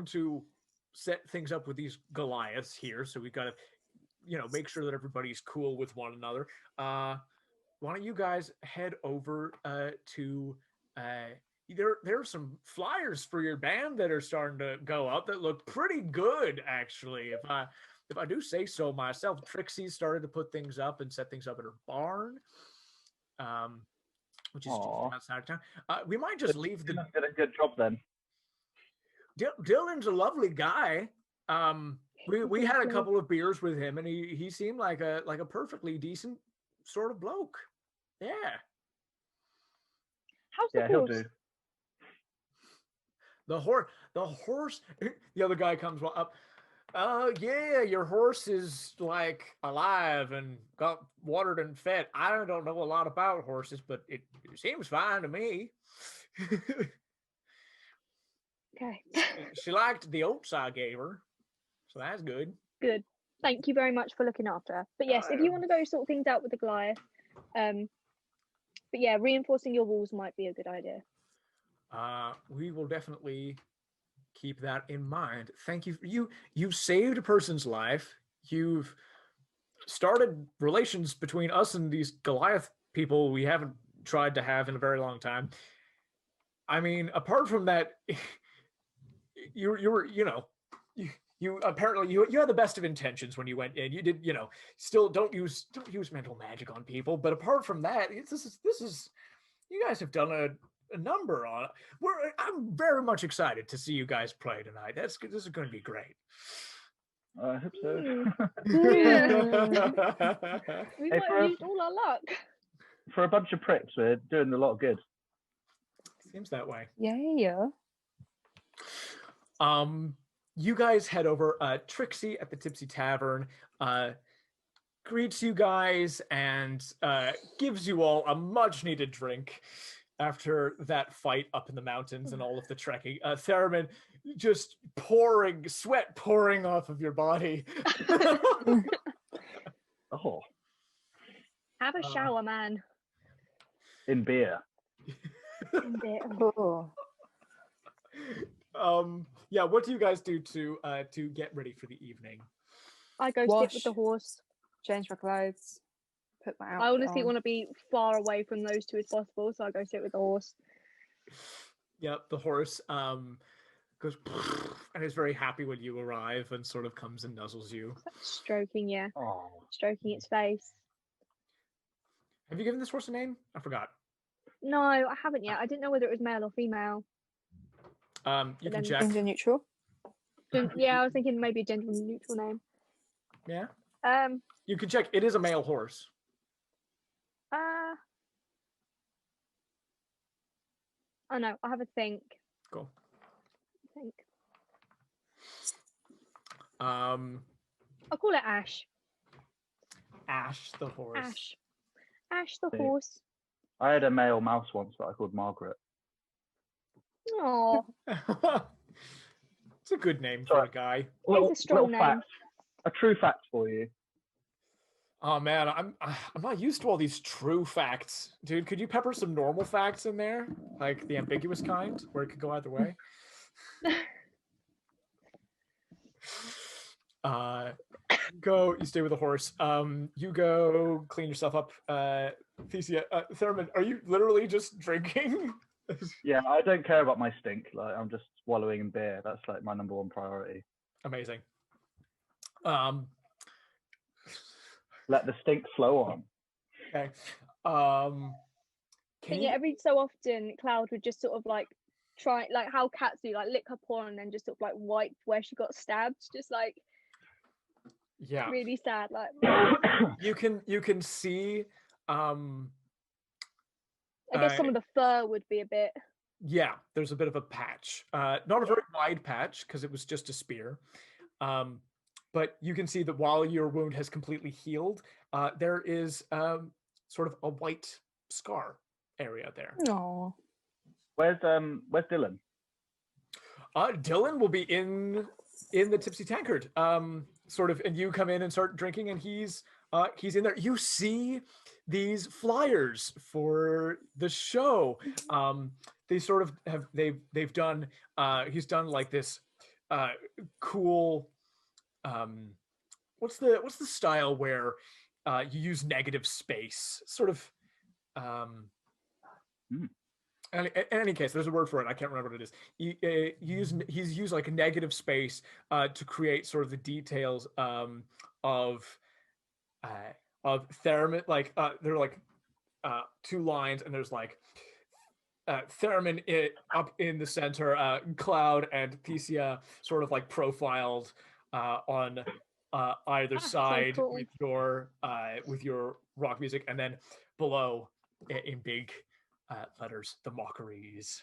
to set things up with these Goliaths here, so we've got to, you know, make sure that everybody's cool with one another. Why don't you guys head over to there are some flyers for your band that are starting to go up that look pretty good, actually. If I do say so myself. Trixie started to put things up and set things up at her barn, which is just outside of town. We might just leave the.
Did a good job then.
Dylan's a lovely guy. We had a couple of beers with him, and he seemed like a perfectly decent sort of bloke. Yeah.
How's the horse?
He'll do.
The horse. The other guy comes up. Yeah, your horse is like alive and got watered and fed. I don't know a lot about horses, but it seems fine to me.
Okay.
She liked the oats I gave her, so that's good.
Good. Thank you very much for looking after her. But yes, if you want to go sort things out with the Goliath, but yeah, reinforcing your walls might be a good idea.
We will definitely keep that in mind. Thank you. You've saved a person's life. You've started relations between us and these Goliath people we haven't tried to have in a very long time. I mean, apart from that, you apparently you had the best of intentions when you went in. You did, still don't use mental magic on people. But apart from that, this is you guys have done a number on it. I'm very much excited to see you guys play tonight. This is going to be great.
I hope so.
We might have used all our luck.
For a bunch of pricks, we're doing a lot of good.
Seems that way.
Yeah.
You guys head over. Trixie at the Tipsy Tavern greets you guys and gives you all a much needed drink after that fight up in the mountains and all of the trekking. Theramin, just sweat pouring off of your body.
Oh.
Have a shower, man.
In beer.
In beer.
Oh.
Yeah, what do you guys do to get ready for the evening?
I go sit with the horse.
Change my clothes. Put my outfit
I honestly
on.
want to be far away from those two as possible, so I go sit with the horse.
Yep, the horse goes and is very happy when you arrive and sort of comes and nuzzles you.
Stroking, yeah.
Oh.
Stroking its face.
Have you given this horse a name? I forgot.
No, I haven't yet. I didn't know whether it was male or female.
You can
then-
check.
Gender neutral.
Yeah, I was thinking maybe a gender neutral name.
Yeah.
Um.
You can check. It is a male horse.
Oh no, I have a think.
Cool.
Think.
Um,
I'll call it Ash.
Ash the horse.
Ash. Ash the
Hey.
horse.
I had a male mouse once that I called Margaret.
Oh,
It's a good name for
Sorry.
a guy.
it's a strong name.
Fact, a true fact for you.
Oh man, I'm not used to all these true facts, dude. Could you pepper some normal facts in there, like the ambiguous kind, where it could go either way? Go. You stay with the horse. You go clean yourself up. Thesia, Theramin, are you literally just drinking?
Yeah, I don't care about my stink. Like I'm just wallowing in beer. That's like my number one priority.
Amazing.
Let the stink flow on.
Okay. Can
Yeah,
you?
every so often, Cloud would just sort of like try, like how cats do, like lick her paw and then just sort of like wipe where she got stabbed, just like
Yeah.
really sad. Like
You can see.
I guess some of the fur would be a bit.
Yeah, there's a bit of a patch. Not a very wide patch because it was just a spear. But you can see that while your wound has completely healed, there is sort of a white scar area there.
No.
Where's Dylan?
Dylan will be in the tipsy tankard. Sort of, and you come in and start drinking, and he's in there. You see these flyers for the show. They sort of have they've done. He's done like this cool. What's the style where you use negative space? Sort of. In any case, there's a word for it. I can't remember what it is. He's used like a negative space to create sort of the details of Theramin. Like there are like two lines, and there's like Theramin up in the center, Cloud and Thesia sort of like profiled on either side
cool.
with your rock music, and then below in big letters, the Mockeries.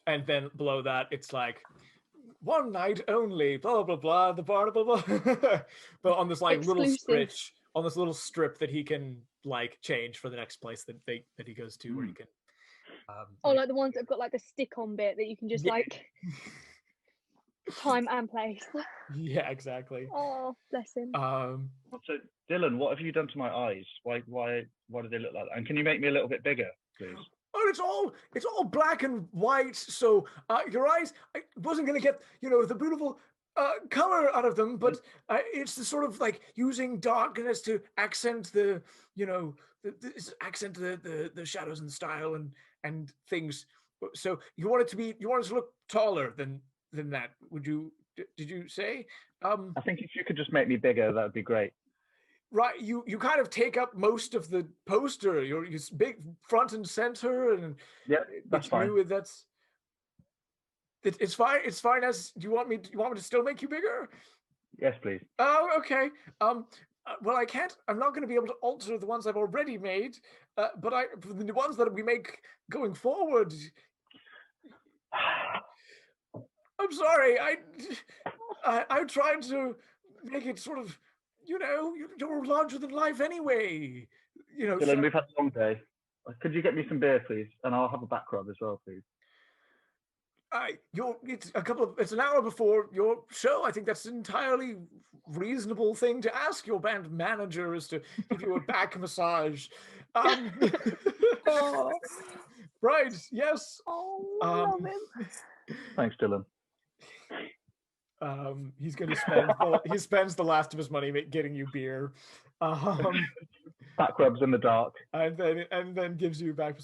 And then below that, it's like one night only, blah blah blah, the bar, blah blah. But on this like little strip that he can like change for the next place that he goes to, where he can.
Like the ones that have got like the stick-on bit that you can just like time and place.
Yeah, exactly.
Oh, bless him.
So Dylan, what have you done to my eyes? Why do they look like that? And can you make me a little bit bigger, please?
Oh, it's all black and white. So your eyes, I wasn't gonna get the beautiful color out of them, but it's the sort of like using darkness to accent the shadows and style and things. So you want it to look taller than that. Did you say?
I think if you could just make me bigger, that would be great.
Right, you kind of take up most of the poster. You're big front and center, and
yeah, that's fine.
It's fine. It's fine. Do you want me to still make you bigger?
Yes, please.
Oh, okay. Well, I can't. I'm not going to be able to alter the ones I've already made. But the ones that we make going forward. I'm sorry. I tried to make it sort of. You're larger than life anyway.
Dylan, we've had a long day. Could you get me some beer, please? And I'll have a back rub as well, please.
It's an hour before your show. I think that's an entirely reasonable thing to ask your band manager, is to give you a back massage. Right? Yes.
Oh, love him.
Thanks, Dylan.
He's going to spend. He spends the last of his money getting you beer.
Back rubs in the dark,
and then gives you back.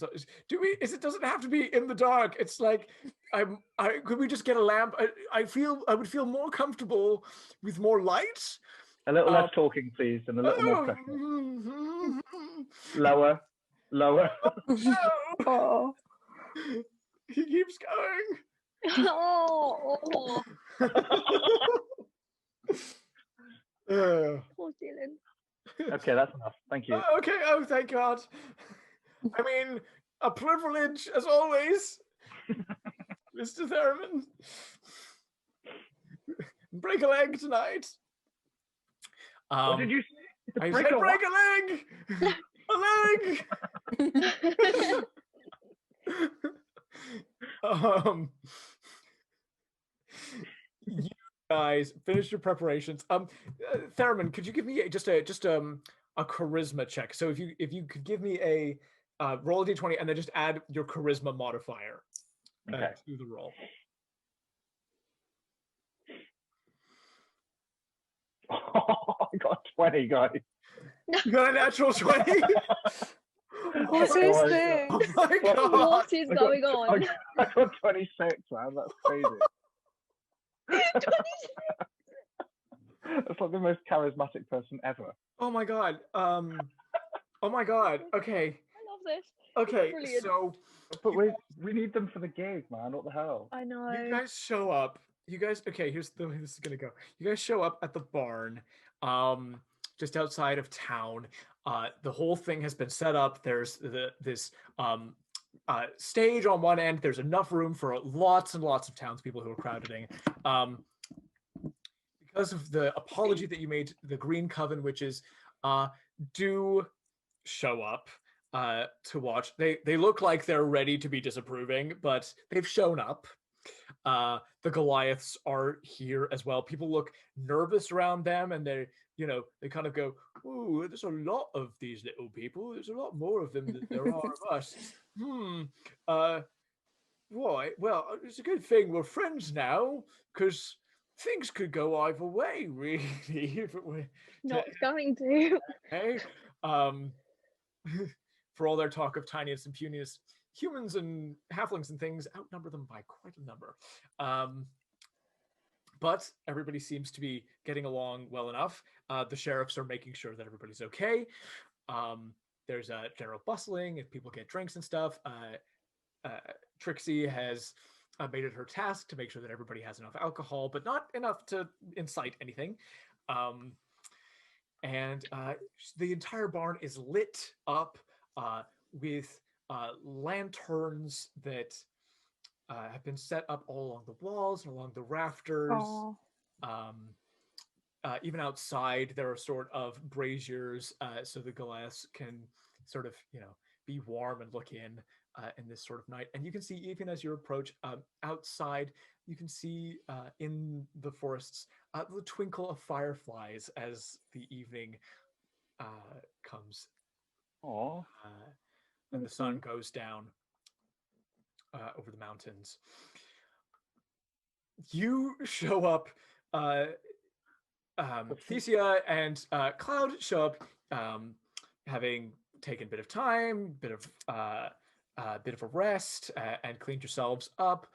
It doesn't have to be in the dark. It's like could we just get a lamp? I would feel more comfortable with more light.
A little less talking, please, and a little more pressure. Lower.
Oh.
He keeps going.
Oh,
Uh,
poor Dylan.
Okay, that's enough. Thank you.
okay, oh, thank God. I mean, a privilege as always, Mr. Theramin. Break a leg tonight.
What did you say?
I
Break
said
a
break a leg! A leg! You guys finished your preparations. Theramin, could you give me just a charisma check? So if you could give me a roll a d20 and then just add your charisma modifier
Okay.
to the roll.
I got 20, guys.
You got a natural 20?
What's
Oh
his
my
thing?
Oh my God!
What is
I got-
going on?
I got 26, man. That's crazy. That's like the most charismatic person ever.
Oh my God! Oh my God! Okay,
I love this.
okay.
Brilliant.
So
But we need them for the gig, man. What the hell?
I know.
you guys show up. You guys, okay, here's the way this is gonna go. You guys show up at the barn, just outside of town. The whole thing has been set up. There's this stage on one end. There's enough room for lots and lots of townspeople who are crowding. Because of the apology that you made, the Green Coven witches do show up to watch. They look like they're ready to be disapproving, but they've shown up. The Goliaths are here as well. People look nervous around them, and they kind of go, "Ooh, there's a lot of these little people. There's a lot more of them than there are of us." Why? Well, it's a good thing we're friends now, because things could go either way, really, if it were.
Not going to.
Hey, for all their talk of tinyness and puniness, humans and halflings and things outnumber them by quite a number. But everybody seems to be getting along well enough. The sheriffs are making sure that everybody's okay. There's a general bustling if people get drinks and stuff. Trixie has made it her task to make sure that everybody has enough alcohol, but not enough to incite anything. And the entire barn is lit up with lanterns that have been set up all along the walls and along the rafters. Even outside, there are sort of braziers so the Goliaths can sort of, be warm and look in this sort of night. And you can see, even as you approach outside, you can see in the forests the twinkle of fireflies as the evening comes.
Aww.
And the sun goes down over the mountains. You show up, Thesia and Cloud show up, having taken a bit of time, bit of a rest, and cleaned yourselves up,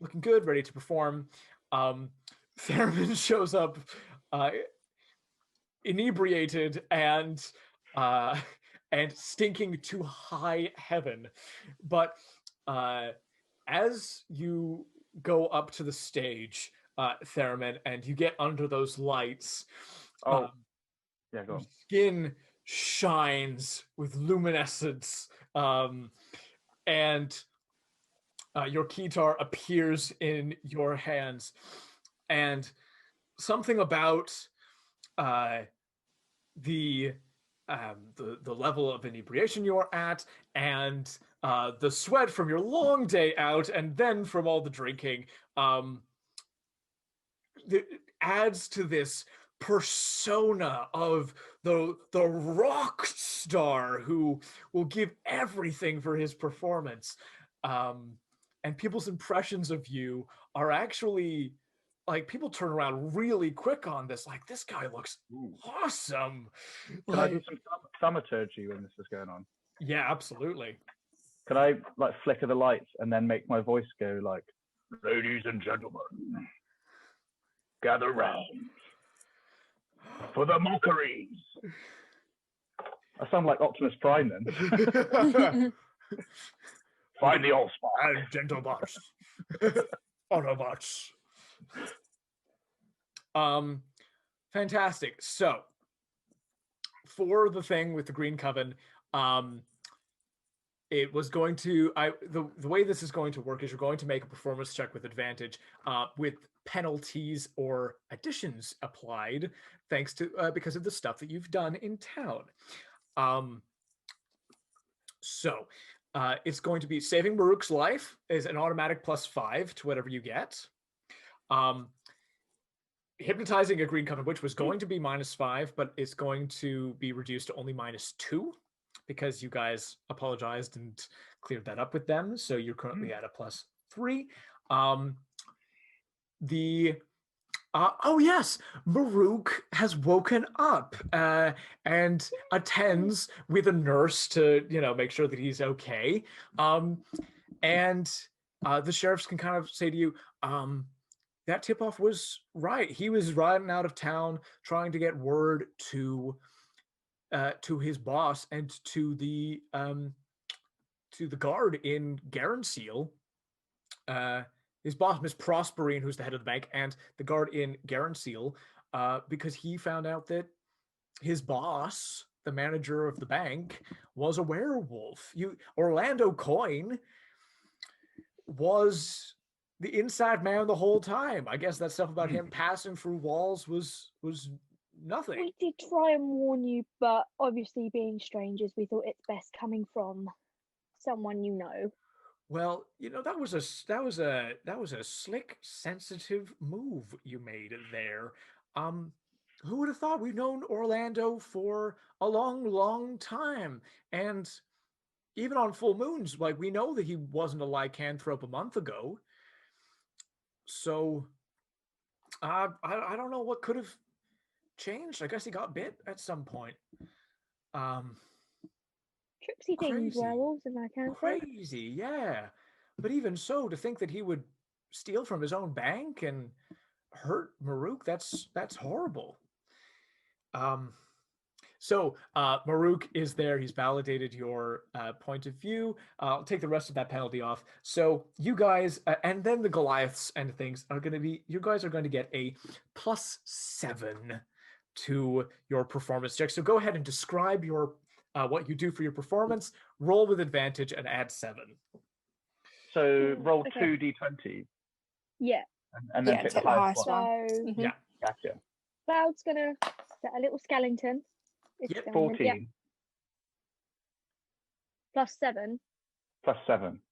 looking good, ready to perform. Theramin shows up, inebriated and stinking to high heaven. But as you go up to the stage, Theramin, and you get under those lights,
yeah, go
your
on.
skin shines with luminescence, and your keytar appears in your hands, and something about the level of inebriation you're at, and the sweat from your long day out, and then from all the drinking, it adds to this persona of the rock star who will give everything for his performance. And people's impressions of you are actually, like, people turn around really quick on this, like, this guy looks awesome.
Can I do some thaumaturgy when this is going on?
Yeah, absolutely.
Could I flicker the lights and then make my voice go like, "Ladies and gentlemen, gather round for the Mockeries." I sound like Optimus Prime then. Find the old spot.
And gentle bots. Autobots. Fantastic. So, for the thing with the Green Coven, it was going to the way this is going to work is you're going to make a performance check with advantage, with penalties or additions applied, thanks to because of the stuff that you've done in town. So it's going to be saving Maruk's life is an automatic +5 to whatever you get. Hypnotizing a Green Coven Witch was going to be -5, but it's going to be reduced to only -2 because you guys apologized and cleared that up with them. So you're currently at a +3. Oh yes, Maruk has woken up and attends with a nurse to, make sure that he's okay. And the sheriffs can kind of say to you, that tip-off was right. He was riding out of town trying to get word to his boss and to the guard in Garanseal. His boss, Miss Prosperine, who's the head of the bank, and the guard in Garanseal, because he found out that his boss, the manager of the bank, was a werewolf. Orlando Coin was the inside man the whole time. I guess that stuff about him passing through walls was nothing.
We did try and warn you, but obviously being strangers, we thought it's best coming from someone you know.
Well, that was a slick, sensitive move you made there. Who would have thought? We've known Orlando for a long, long time, and even on full moons, like, we know that he wasn't a lycanthrope a month ago. So, I don't know what could have changed. I guess he got bit at some point.
Trixie things, werewolves, and lycanthropes.
Crazy, yeah. But even so, to think that he would steal from his own bank and hurt Maruk, that's horrible. So Maruk is there. He's validated your point of view. I'll take the rest of that penalty off. So you guys, and then the Goliaths and things are going to be, you guys are going to get a +7 to your performance check. So go ahead and describe your what you do for your performance, roll with advantage, and add 7.
So roll
Okay.
2 d20s.
Yeah.
And then pick the highest one.
So
Yeah.
Gotcha.
Cloud's gonna set a little skeleton. It's
Yep,
skeleton,
14
yeah. +7.
+7.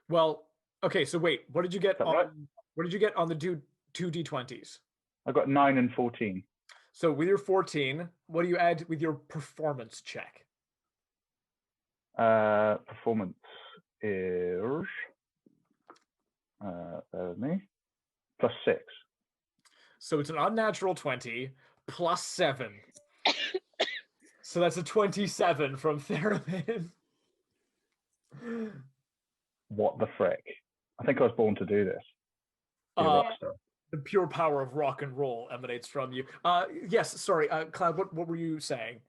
Well, okay. So wait, what did you get
Is that
on?
right?
What did you get on the two d20s?
I got 9 and 14.
So with your 14, what do you add with your performance check?
Performance is bear with me. +6.
So it's an unnatural 20 +7. So that's a 27 from Theramin.
What the frick? I think I was born to do this. Be a rock star.
The pure power of rock and roll emanates from you. Yes, sorry, Cloud, what were you saying?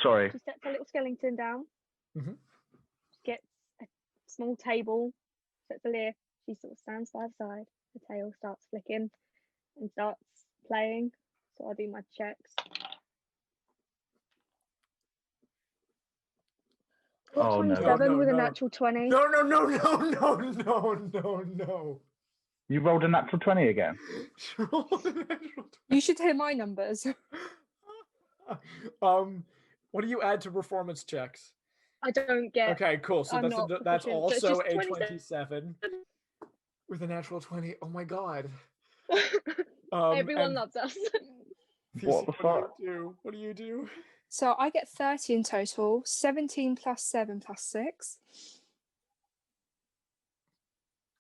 Sorry.
She sets a little skeleton down.
Mhm.
Gets a small table, sets a lift. She sort of stands by the side. The tail starts flicking and starts playing. So I'll do my checks.
Oh, no.
27 with a
No.
natural 20.
No.
You rolled a natural 20 again.
You should hear my numbers.
What do you add to performance checks?
I don't get.
Okay, cool. So
I'm
that's
not
that's
proficient, so it's
also
just
a
27.
27 with a natural 20. Oh my god.
Everyone
and
loves us.
What the fuck?
What do you do?
So I get 30 in total, 17 + 7 + 6.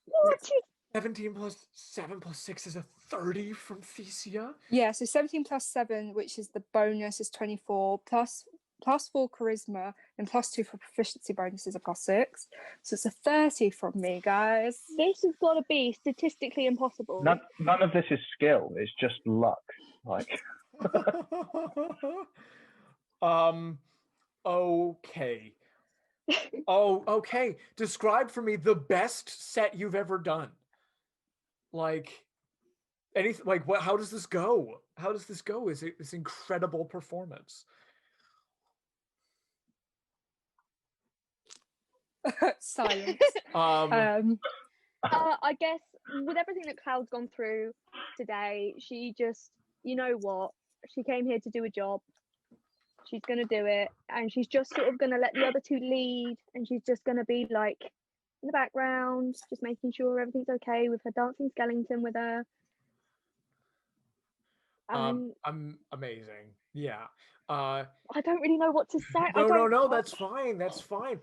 What?
17 + 7 + 6 is a 30 from Thesia.
Yeah, so 17 + 7, which is the bonus, is 24, plus +4 charisma, and +2 for proficiency bonuses are +6. So it's a 30 from me, guys.
This has got to be statistically impossible.
None of this is skill. It's just luck. Like.
Okay. Oh, okay. Describe for me the best set you've ever done. Like anything, like what? How does this go? How does this go? Is it this incredible performance?
Silence.
I guess with everything that Cloud's gone through today, she just, you know what? She came here to do a job. She's going to do it. And she's just sort of going to let the other two lead. And she's just going to be like in the background, just making sure everything's okay with her dancing skeleton with her.
I'm amazing. Yeah.
I don't really know what to say.
No, that's fine. That's fine.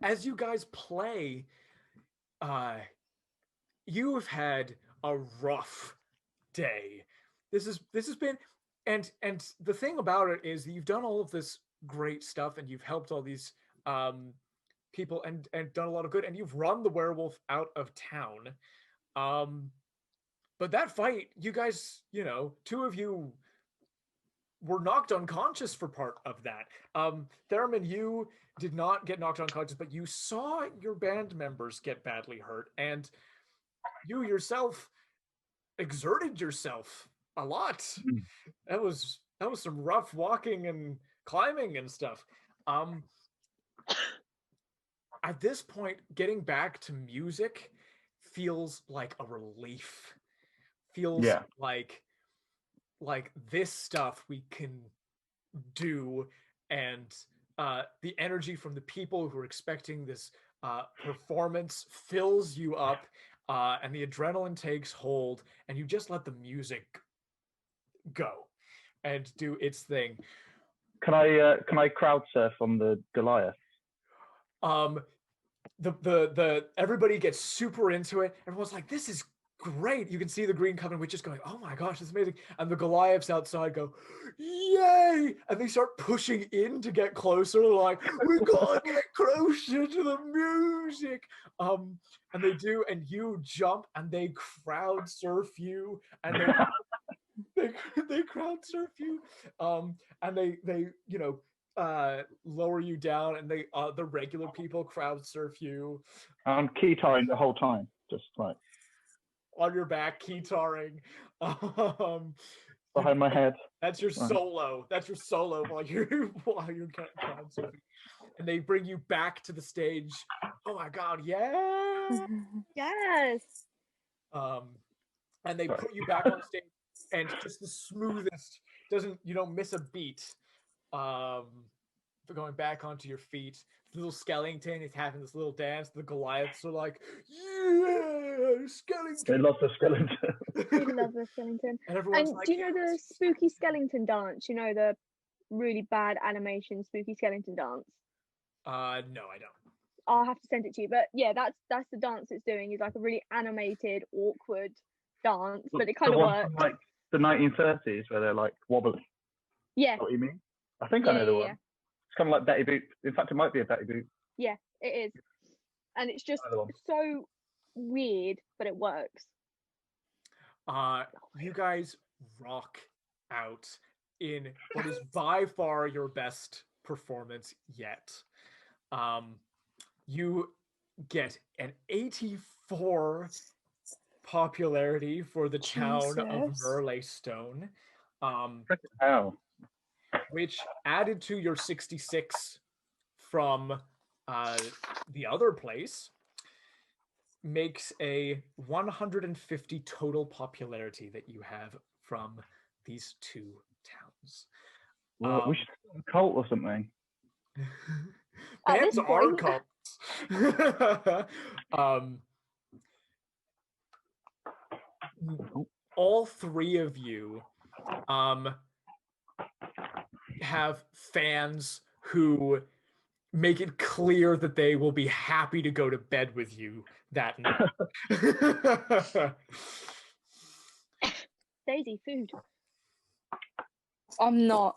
As you guys play, you have had a rough day. This has been, and the thing about it is that you've done all of this great stuff and you've helped all these people and done a lot of good, and you've run the werewolf out of town. But that fight, you guys, you know, two of you were knocked unconscious for part of that. Theramin, you did not get knocked unconscious, but you saw your band members get badly hurt, and you yourself exerted yourself a lot.
Mm.
That was some rough walking and climbing and stuff. At this point, getting back to music feels like a relief. Feels like this stuff we can do, and the energy from the people who are expecting this performance fills you up, and the adrenaline takes hold, and you just let the music go and do its thing.
Can I crowd surf on the Goliath?
The everybody gets super into it. Everyone's like, this is great. You can see the Green Coven, which is going, oh my gosh, it's amazing. And the Goliaths outside go, yay! And they start pushing in to get closer. They're like, we gotta get closer to the music. And they do, and you jump, and they crowd surf you, and they crowd surf you, and they you know lower you down, and they the regular people crowd surf you.
I'm keytarring the whole time, just like
on your back, keytarring.
Behind my head.
That's your solo. That's your solo while you're crowd surfing. And they bring you back to the stage. Oh my god, yeah.
Yes.
And they put you back on stage, and just the smoothest, you don't miss a beat. For going back onto your feet. The little skeleton is having this little dance. The Goliaths are like, yeah, skeleton.
They love the skeleton.
They love the skeleton.
And like,
do you know the spooky skeleton dance? You know, the really bad animation spooky skeleton dance?
No, I don't.
I'll have to send it to you. But yeah, that's the dance it's doing. It's like a really animated, awkward dance, but it kind of works.
From, like the 1930s where they're like wobbly.
Yeah.
What you mean? I think I know the one.
Yeah.
It's kind of like Betty Boop. In fact, it might be a Betty Boop.
Yeah, it is. And it's just so weird, but it works.
You guys rock out in what is by far your best performance yet. You get an 84 popularity for the town of Merleystone.
Wow.
Which added to your 66 from the other place makes a 150 total popularity that you have from these two towns.
Well, we should have a cult or something.
Bands are cults. All three of you have fans who make it clear that they will be happy to go to bed with you that night.
Daisy, food.
I'm not.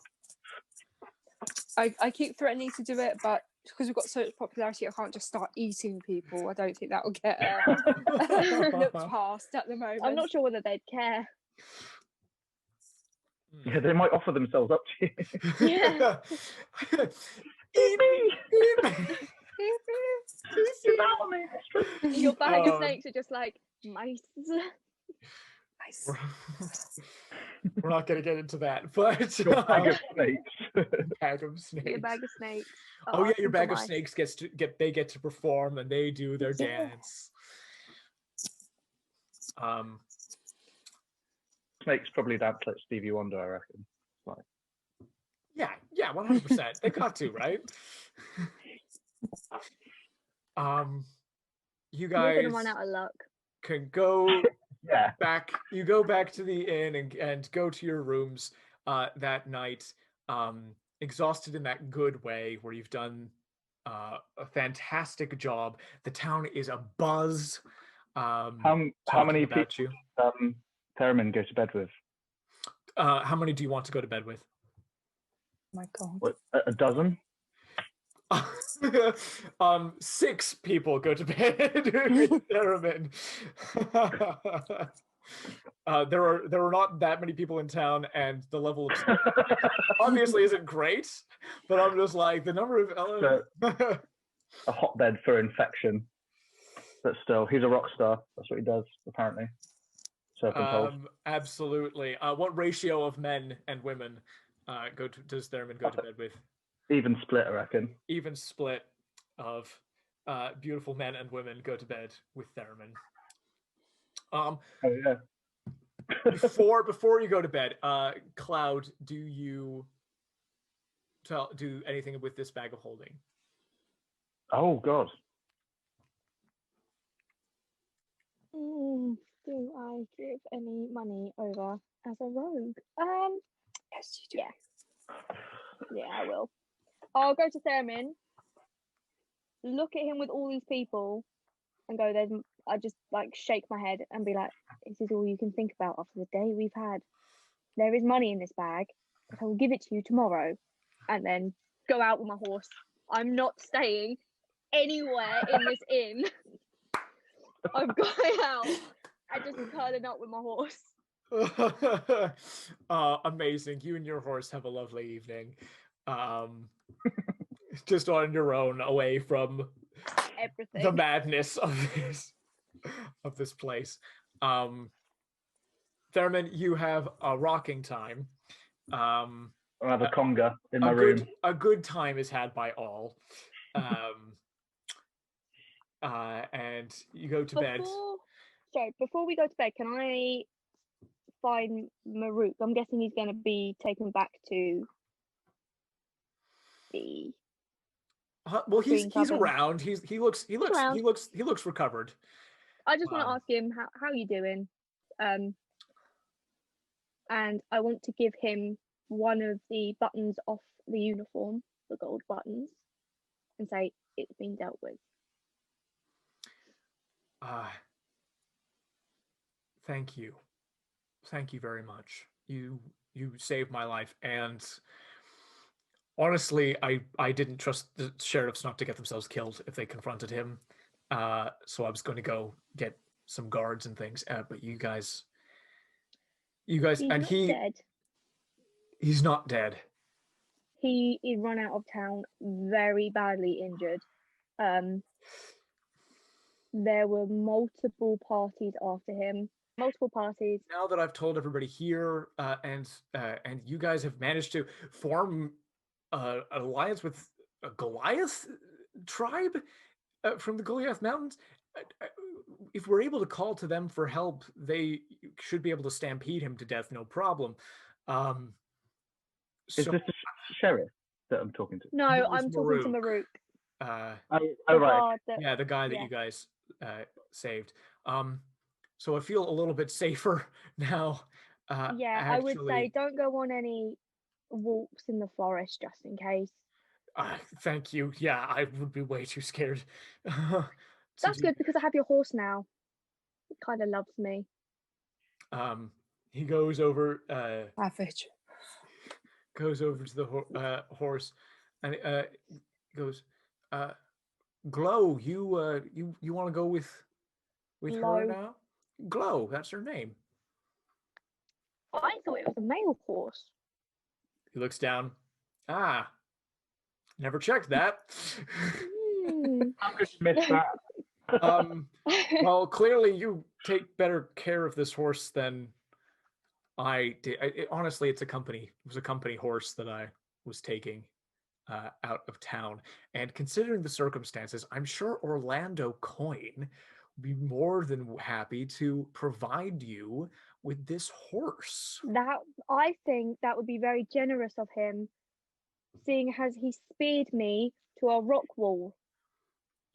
I keep threatening to do it, but because we've got so much popularity, I can't just start eating people. I don't think that will get looked past at the moment.
I'm not sure whether they'd care.
Yeah, they might offer themselves up to you.
Yeah.
Devour me.
Your bag of
Um,
snakes are just like mice.
Nice.
We're not going to get into that, but
Your bag of snakes.
bag of snakes.
Your bag of snakes.
Oh yeah, your
asking for
bag of
mice.
snakes they get to perform and they do their
Yeah.
dance.
Snakes probably dance like Stevie Wonder, I reckon.
Yeah, 100%. They got to, right? You
We're gonna
guys
run out of luck.
can go
Yeah.
back. You go back to the inn and go to your rooms that night, exhausted in that good way where you've done a fantastic job. The town is a buzz.
How
Talking
many
about
people
you.
Theramin go to bed with?
How many do you want to go to bed with?
My God.
What, a dozen?
6 people go to bed with Theramin. There are not that many people in town, and the level of obviously isn't great. But I'm just like the number of
A hotbed for infection. But still, he's a rock star. That's what he does, apparently. So I've been told.
Absolutely. What ratio of men and women does Theramin go to bed with?
Even split, I reckon.
Even split of beautiful men and women go to bed with Theramin.
Oh yeah.
Before you go to bed, Cloud, do you do anything with this bag of holding?
Oh God.
Do I give any money over as a rogue?
Yes, you do.
Yeah, I will. I'll go to Theramin, look at him with all these people, and go. I just like shake my head and be like, "This is all you can think about after the day we've had. There is money in this bag, but I will give it to you tomorrow." And then go out with my horse. I'm not staying anywhere in this inn. I'm going out and just curling up with my horse.
Amazing. You and your horse have a lovely evening. Just on your own, away from
Everything.
the madness of this place. Theramin, you have a rocking time.
I have a conga in my room.
A good time is had by all. And you go to bed.
Before we go to bed, can I find Maruk? I'm guessing he's going to be taken back to the.
Well, he's
Cabin.
around. He looks recovered.
I just want to ask him how you doing, and I want to give him one of the buttons off the uniform, the gold buttons, and say it's been dealt with.
Thank you very much. You saved my life, and honestly, I didn't trust the sheriffs not to get themselves killed if they confronted him. So I was going to go get some guards and things. But you guys,
He's
and
dead.
He's not dead.
He is run out of town, very badly injured. There were multiple parties after him. Multiple parties.
Now that I've told everybody here, and you guys have managed to form an alliance with a Goliath tribe from the Goliath Mountains, if we're able to call to them for help, they should be able to stampede him to death, no problem.
Is this the sheriff that I'm talking to?
No, I'm talking to Maruk.
Right.
Yeah, the guy that you guys saved. So I feel a little bit safer now.
I would say don't go on any walks in the forest just in case.
Thank you. Yeah, I would be way too scared.
That's good because I have your horse now. It kind of loves me.
He goes over.
Savage.
Goes over to the horse, and goes, Glow, you want to go with
Glow.
her now? Glow, that's her name.
I thought it was a male horse.
He looks down. Never checked that.
How could you miss that?
Well, clearly you take better care of this horse than I did. Honestly, it was a company horse that I was taking out of town. And considering the circumstances, I'm sure Orlando Coin would be more than happy to provide you with this horse.
I think that would be very generous of him, seeing as he speared me to a rock wall.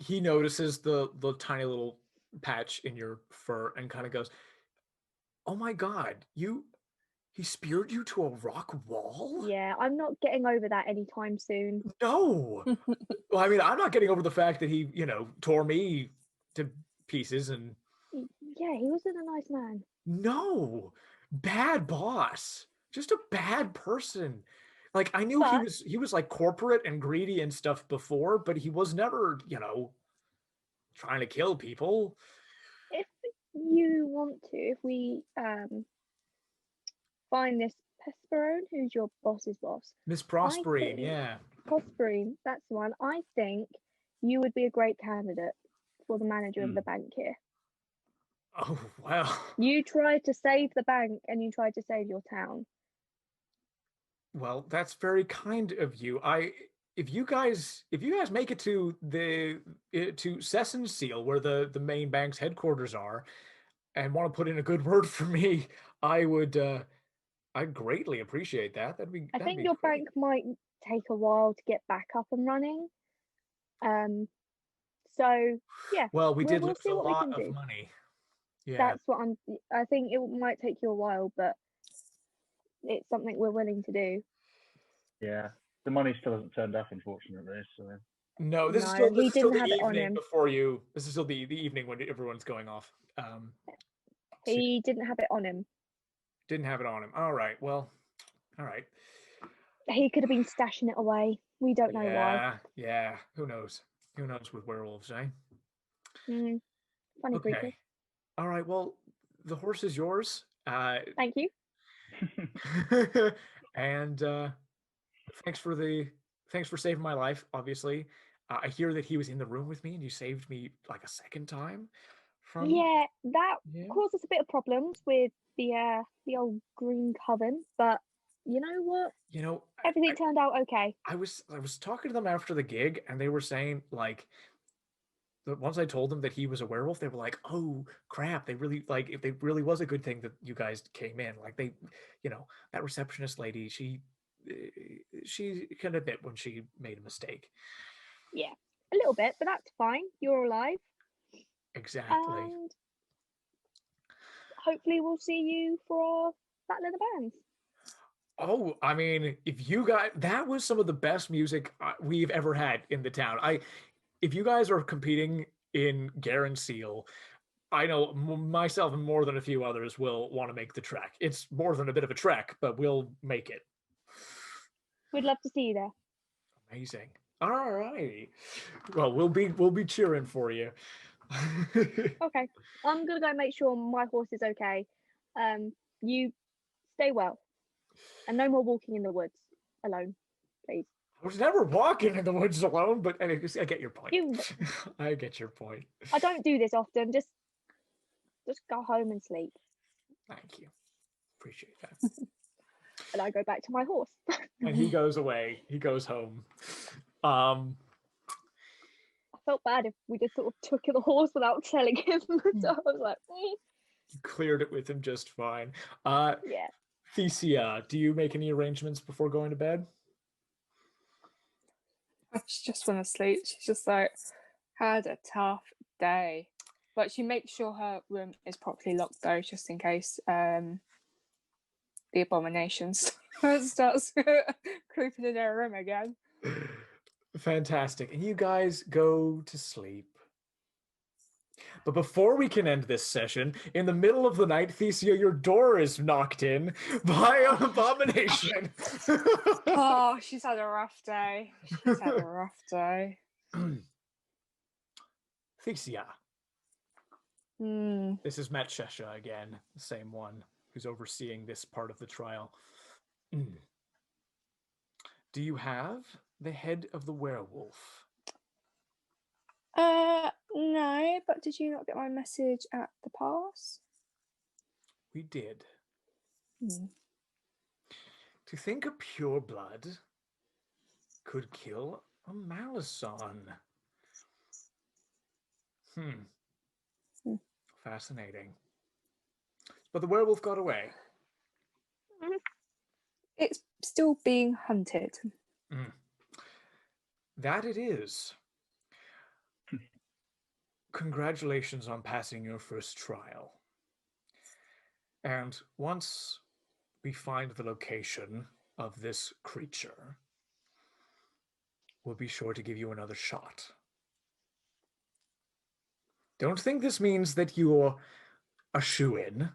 He notices the tiny little patch in your fur and kind of goes, "Oh my God, he speared you to a rock wall?"
Yeah, I'm not getting over that anytime soon.
No. Well, I mean, I'm not getting over the fact that he, tore me to pieces and
Yeah, he wasn't a nice man.
no, bad boss, just a bad person. Like I knew
But
he was like corporate and greedy and stuff before, but he was never, trying to kill people.
if you want to, if we find this Pesperone, who's your boss's boss,
Miss Prosperine,
think-
yeah.
Prosperine, that's the one. I think you would be a great candidate for the manager of the bank here.
Oh, well.
You tried to save the bank and you tried to save your town.
Well, that's very kind of you. If you guys make it to to Sesson Seal, where the main bank's headquarters are, and want to put in a good word for me, I'd greatly appreciate that.
I think your
great.
bank might take a while to get back up and running. So yeah.
Well, we did
we'll
lose
see
a
what
lot
we can
of
do.
money. Yeah.
That's what I think it might take you a while, but it's something we're willing to do.
Yeah, the money still hasn't turned up, unfortunately. So
No, this is
No,
still
he didn't
the
have it on
evening
him.
before you. This is still the evening when everyone's going off.
He didn't have it on him.
Didn't have it on him. All right. Well, all right.
He could have been stashing it away. We don't know why.
Yeah. Who knows? Who knows with werewolves, eh?
Funny creatures.
All right. Well, the horse is yours.
Thank you.
And thanks for saving my life. Obviously, I hear that he was in the room with me, and you saved me like a second time.
Yeah, that caused us a bit of problems with the old Green Coven, but you know what? Everything turned out okay.
I was talking to them after the gig, and they were saying like, once I told them that he was a werewolf, they were like, "Oh crap!" They really like if they really was a good thing that you guys came in. Like they, that receptionist lady, she can admit when she made a mistake.
Yeah, a little bit, but that's fine. You're alive.
Exactly.
And hopefully we'll see you for Battle of the Bands.
Oh, I mean, if you guys, that was some of the best music we've ever had in the town. If you guys are competing in Garen Seal, I know myself and more than a few others will want to make the trek. It's more than a bit of a trek, but we'll make it.
We'd love to see you there.
Amazing. All right. Well, we'll be cheering for you.
Okay. I'm gonna go make sure my horse is okay. You stay well. And no more walking in the woods alone, please.
I was never walking in the woods alone, but I get your point. I get your point.
I don't do this often. Just go home and sleep.
Thank you. Appreciate that.
And I go back to my horse.
And he goes away. He goes home.
I felt bad if we just sort of took the horse without telling him. So I was like,
You cleared it with him just fine.
yeah.
Thesia, do you make any arrangements before going to bed?
She just went to sleep. She's just like had a tough day, but she makes sure her room is properly locked though, just in case the abominations starts creeping in her room again.
Fantastic. And you guys go to sleep. But before we can end this session, in the middle of the night, Thesia, your door is knocked in by an abomination.
Oh, she's had a rough day. She's had a rough day.
Thesia. This is Matt Shesha again, the same one who's overseeing this part of the trial. Do you have the head of the werewolf?
No, but did you not get my message at the pass?
We did.
Hmm.
To think a pureblood could kill a Malison.
Hmm.
Fascinating. But the werewolf got away.
It's still being hunted.
That it is. Congratulations on passing your first trial. And once we find the location of this creature, we'll be sure to give you another shot. Don't think this means that you're a shoo-in.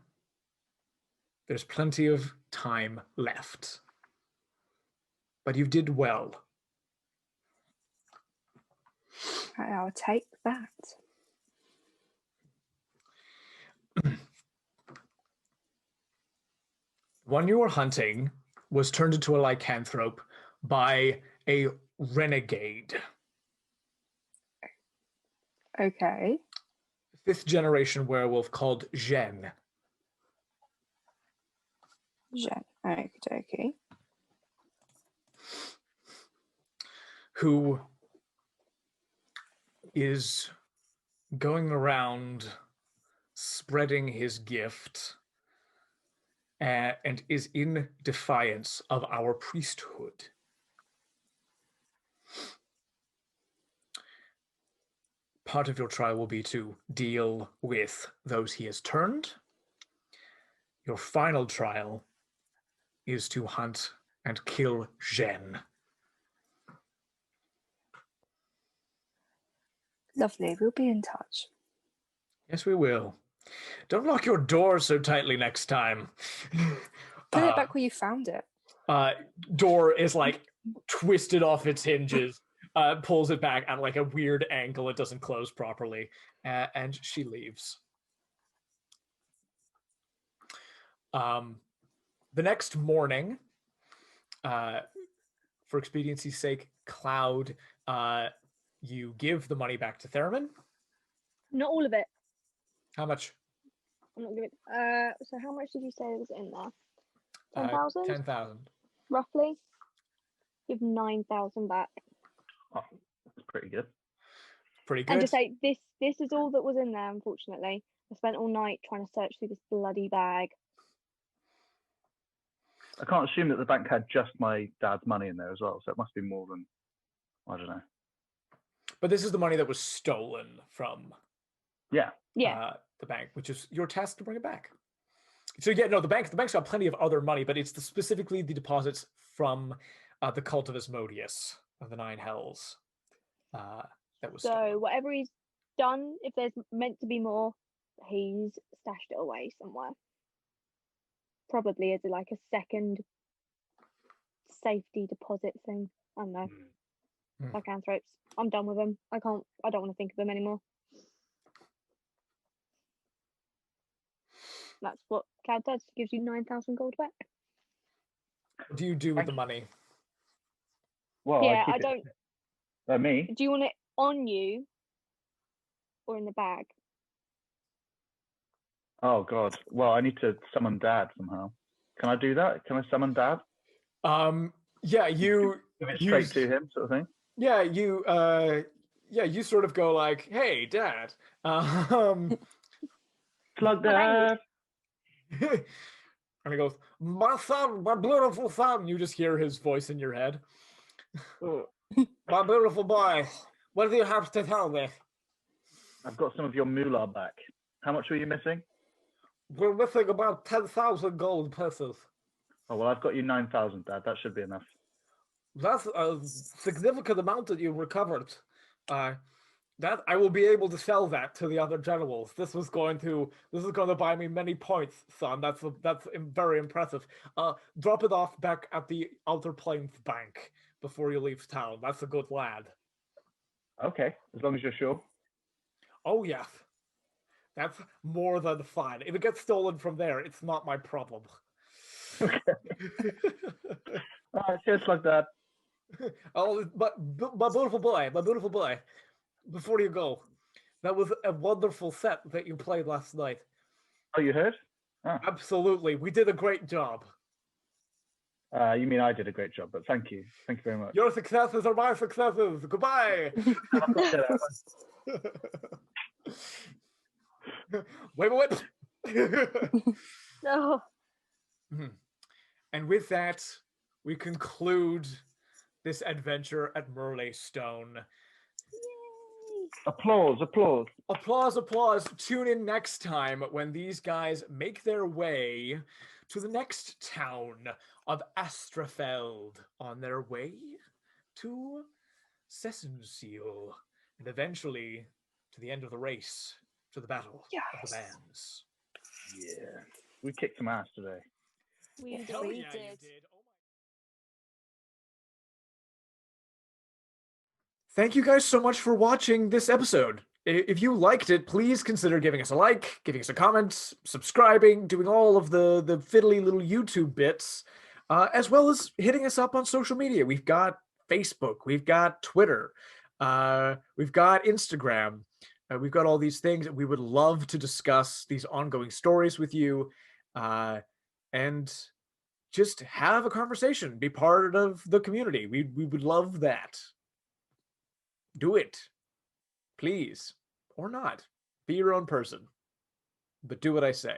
There's plenty of time left. But you did well.
I'll take that.
One you were hunting was turned into a lycanthrope by a renegade.
Okay.
5th generation werewolf called Zhen.
Jen. Okie dokie.
Who is going around spreading his gift and is in defiance of our priesthood. Part of your trial will be to deal with those he has turned. Your final trial is to hunt and kill Zhen.
Lovely. We'll be in touch.
Yes, we will. Don't lock your door so tightly next time.
Put it back where you found it.
Door is like twisted off its hinges, pulls it back at like a weird angle. It doesn't close properly, and she leaves. The next morning, for expediency's sake, Cloud, you give the money back to Theramin.
Not all of it.
How much?
I'm not giving. So how much did you say was in there? 10,000.
10,000.
Roughly. Give 9,000 back.
Oh, that's pretty good.
Pretty good.
And just say this is all that was in there. Unfortunately, I spent all night trying to search through this bloody bag.
I can't assume that the bank had just my dad's money in there as well, so it must be more than, I don't know.
But this is the money that was stolen from
Yeah.
The bank, which is your task to bring it back. So yeah, no, the bank's got plenty of other money, but it's specifically the deposits from the cult of Asmodeus of the Nine Hells that was stolen.
So whatever he's done, if there's meant to be more, he's stashed it away somewhere. Probably as like a second safety deposit thing. I don't know. Lycanthropes. I'm done with them. I don't want to think of them anymore. That's what Cloud does. Gives you 9,000 gold back.
What do you do with the money?
Well,
Yeah,
I
I don't.
me?
Do you want it on you or in the bag?
Oh God. Well, I need to summon Dad somehow. Can I do that? Can I summon Dad?
Yeah, you
Give it straight to him, sort of thing.
Yeah, you sort of go like, "Hey, Dad."
Slug Dad.
And he goes, "My son, my beautiful son." You just hear his voice in your head. "My beautiful boy, what do you have to tell me?"
I've got some of your moolah back. How much were you missing?
"We're missing about 10,000 gold pieces."
Oh, well, I've got you 9,000, Dad. That should be enough.
That's a significant amount that you recovered. That I will be able to sell that to the other generals. This is going to buy me many points, son. That's very impressive. Drop it off back at the Outer Plains Bank before you leave town. That's a good lad.
Okay, as long as you're sure.
Oh yes, that's more than fine. If it gets stolen from there, it's not my problem.
Okay. Cheers, Slug Dad.
Oh, but my beautiful boy, before you go, that was a wonderful set that you played last night.
Oh, you heard? Oh.
Absolutely, we did a great job.
You mean I did a great job, but thank you. Thank you very much.
Your successes are my successes. Goodbye. Wait.
No.
And with that, we conclude this adventure at Merle Stone.
Yay.
Applause.
Applause. Tune in next time when these guys make their way to the next town of Astrafeld on their way to Sessenseal and eventually to the end of the race, to the battle of the bands.
Yeah. We kicked some ass today.
We
Hell
did.
yeah, you did. Oh my. Thank you guys so much for watching this episode. If you liked it, please consider giving us a like, giving us a comment, subscribing, doing all of the fiddly little YouTube bits, as well as hitting us up on social media. We've got Facebook, we've got Twitter, we've got Instagram. We've got all these things. We would love to discuss these ongoing stories with you, and just have a conversation, be part of the community. We would love that. Do it, please, or not. Be your own person, but do what I say.